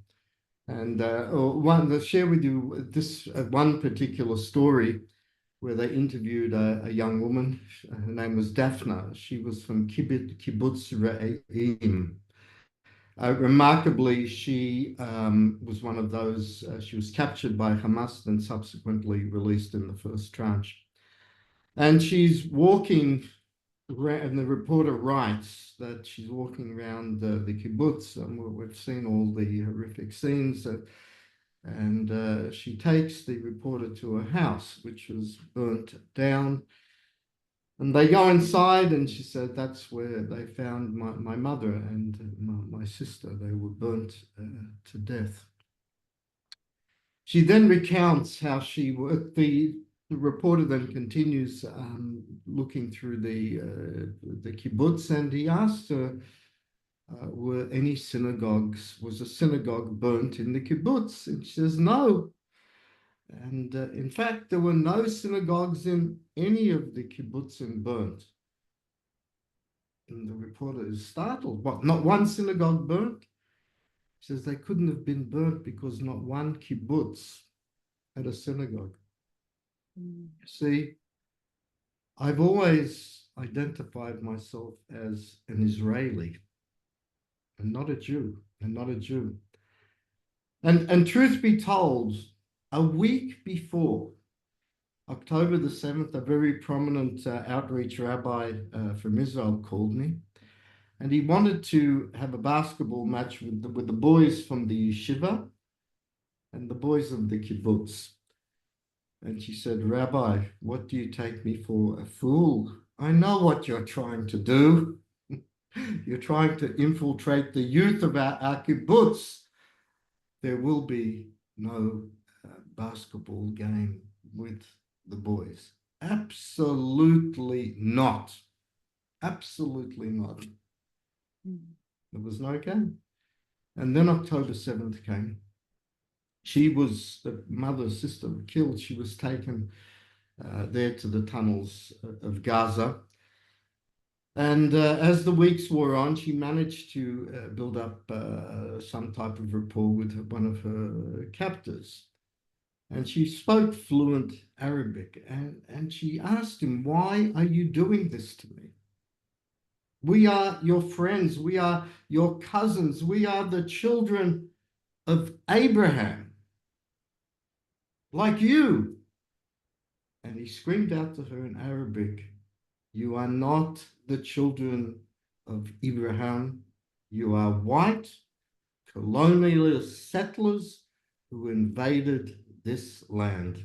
And I'll share with you this one particular story where they interviewed a young woman. Her name was Daphna. She was from Kibbutz Re'im. Remarkably, she was one of those, she was captured by Hamas and subsequently released in the first tranche. And she's walking around, and the reporter writes that she's walking around the kibbutz, and we've seen all the horrific scenes. And she takes the reporter to a house which was burnt down. And they go inside, and she said that's where they found my mother and my sister. They were burnt to death. She then recounts how she worked. The reporter then continues looking through the kibbutz, and he asked her, were any synagogues, was a synagogue burnt in the kibbutz? And she says, no. And in fact, there were no synagogues in any of the kibbutzim burnt. And the reporter is startled. What, not one synagogue burnt? He says they couldn't have been burnt because not one kibbutz had a synagogue. You see, I've always identified myself as an Israeli and not a Jew, And truth be told, a week before October the 7th, a very prominent outreach rabbi from Israel called me, and he wanted to have a basketball match with the boys from the yeshiva and the boys of the kibbutz. And she said, Rabbi, what do you take me for, a fool? I know what you're trying to do. You're trying to infiltrate the youth of our kibbutz. There will be no basketball game with the boys. Absolutely not. Absolutely not. There was no game. And then October 7th came. She was, the mother's sister, killed. She was taken there to the tunnels of Gaza. And as the weeks wore on, she managed to build up some type of rapport with one of her captors. And she spoke fluent Arabic. And she asked him, why are you doing this to me? We are your friends. We are your cousins. We are the children of Abraham, like you. And he screamed out to her in Arabic, you are not the children of Abraham. You are white colonialist settlers who invaded this land.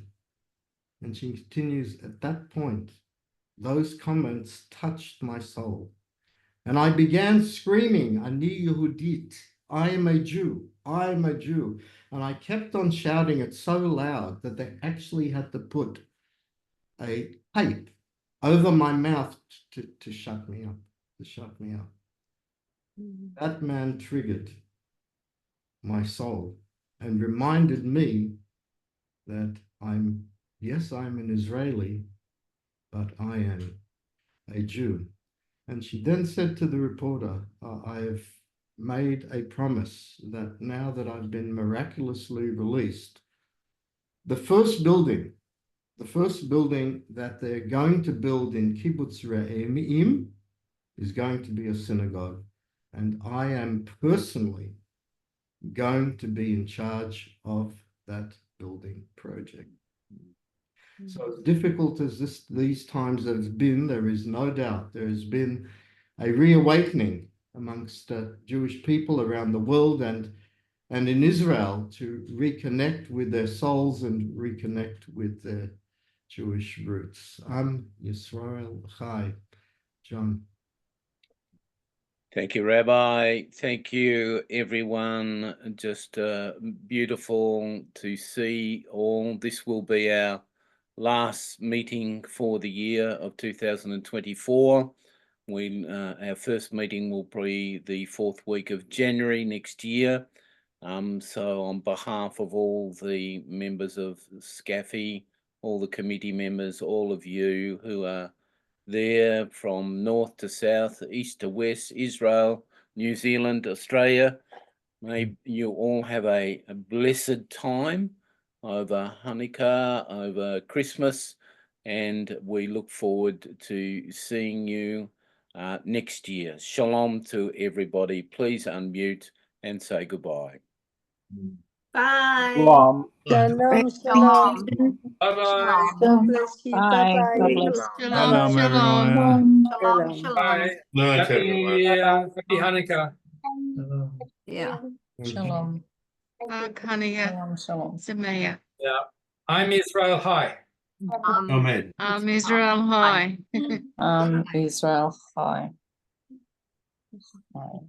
And she continues, at that point, those comments touched my soul. And I began screaming, Ani Yehudit, I am a Jew, I am a Jew. And I kept on shouting it so loud that they actually had to put a tape over my mouth to shut me up, That man triggered my soul and reminded me that I'm an Israeli, but I am a Jew. And she then said to the reporter, I have made a promise that now that I've been miraculously released, the first building that they're going to build in Kibbutz Re'im is going to be a synagogue. And I am personally going to be in charge of that building project. So as difficult as these times have been, there is no doubt there has been a reawakening amongst Jewish people around the world and in Israel to reconnect with their souls and reconnect with their Jewish roots. Yisrael Chai. John. Thank you, Rabbi. Thank you, everyone. Just beautiful to see all. This will be our last meeting for the year of 2024. Our first meeting will be the 4th week of January next year. So on behalf of all the members of SCAFI, all the committee members, all of you who are there from north to south, east to west, Israel, New Zealand, Australia, may you all have a blessed time over Hanukkah, over Christmas, and we look forward to seeing you next year. Shalom to everybody. Please unmute and say goodbye. Bye. Shalom. Shalom, shalom. Bye-bye. God bless you. Bye. God Bye-bye. bless. Shalom, everyone. Shalom. Bye. Night, everyone. Happy Hanukkah. Yeah. Shalom. Hanukkah, Shalom. Samaya. Yeah. I'm Israel. Hi. Amen. Israel, hi. Israel. Hi. Hi.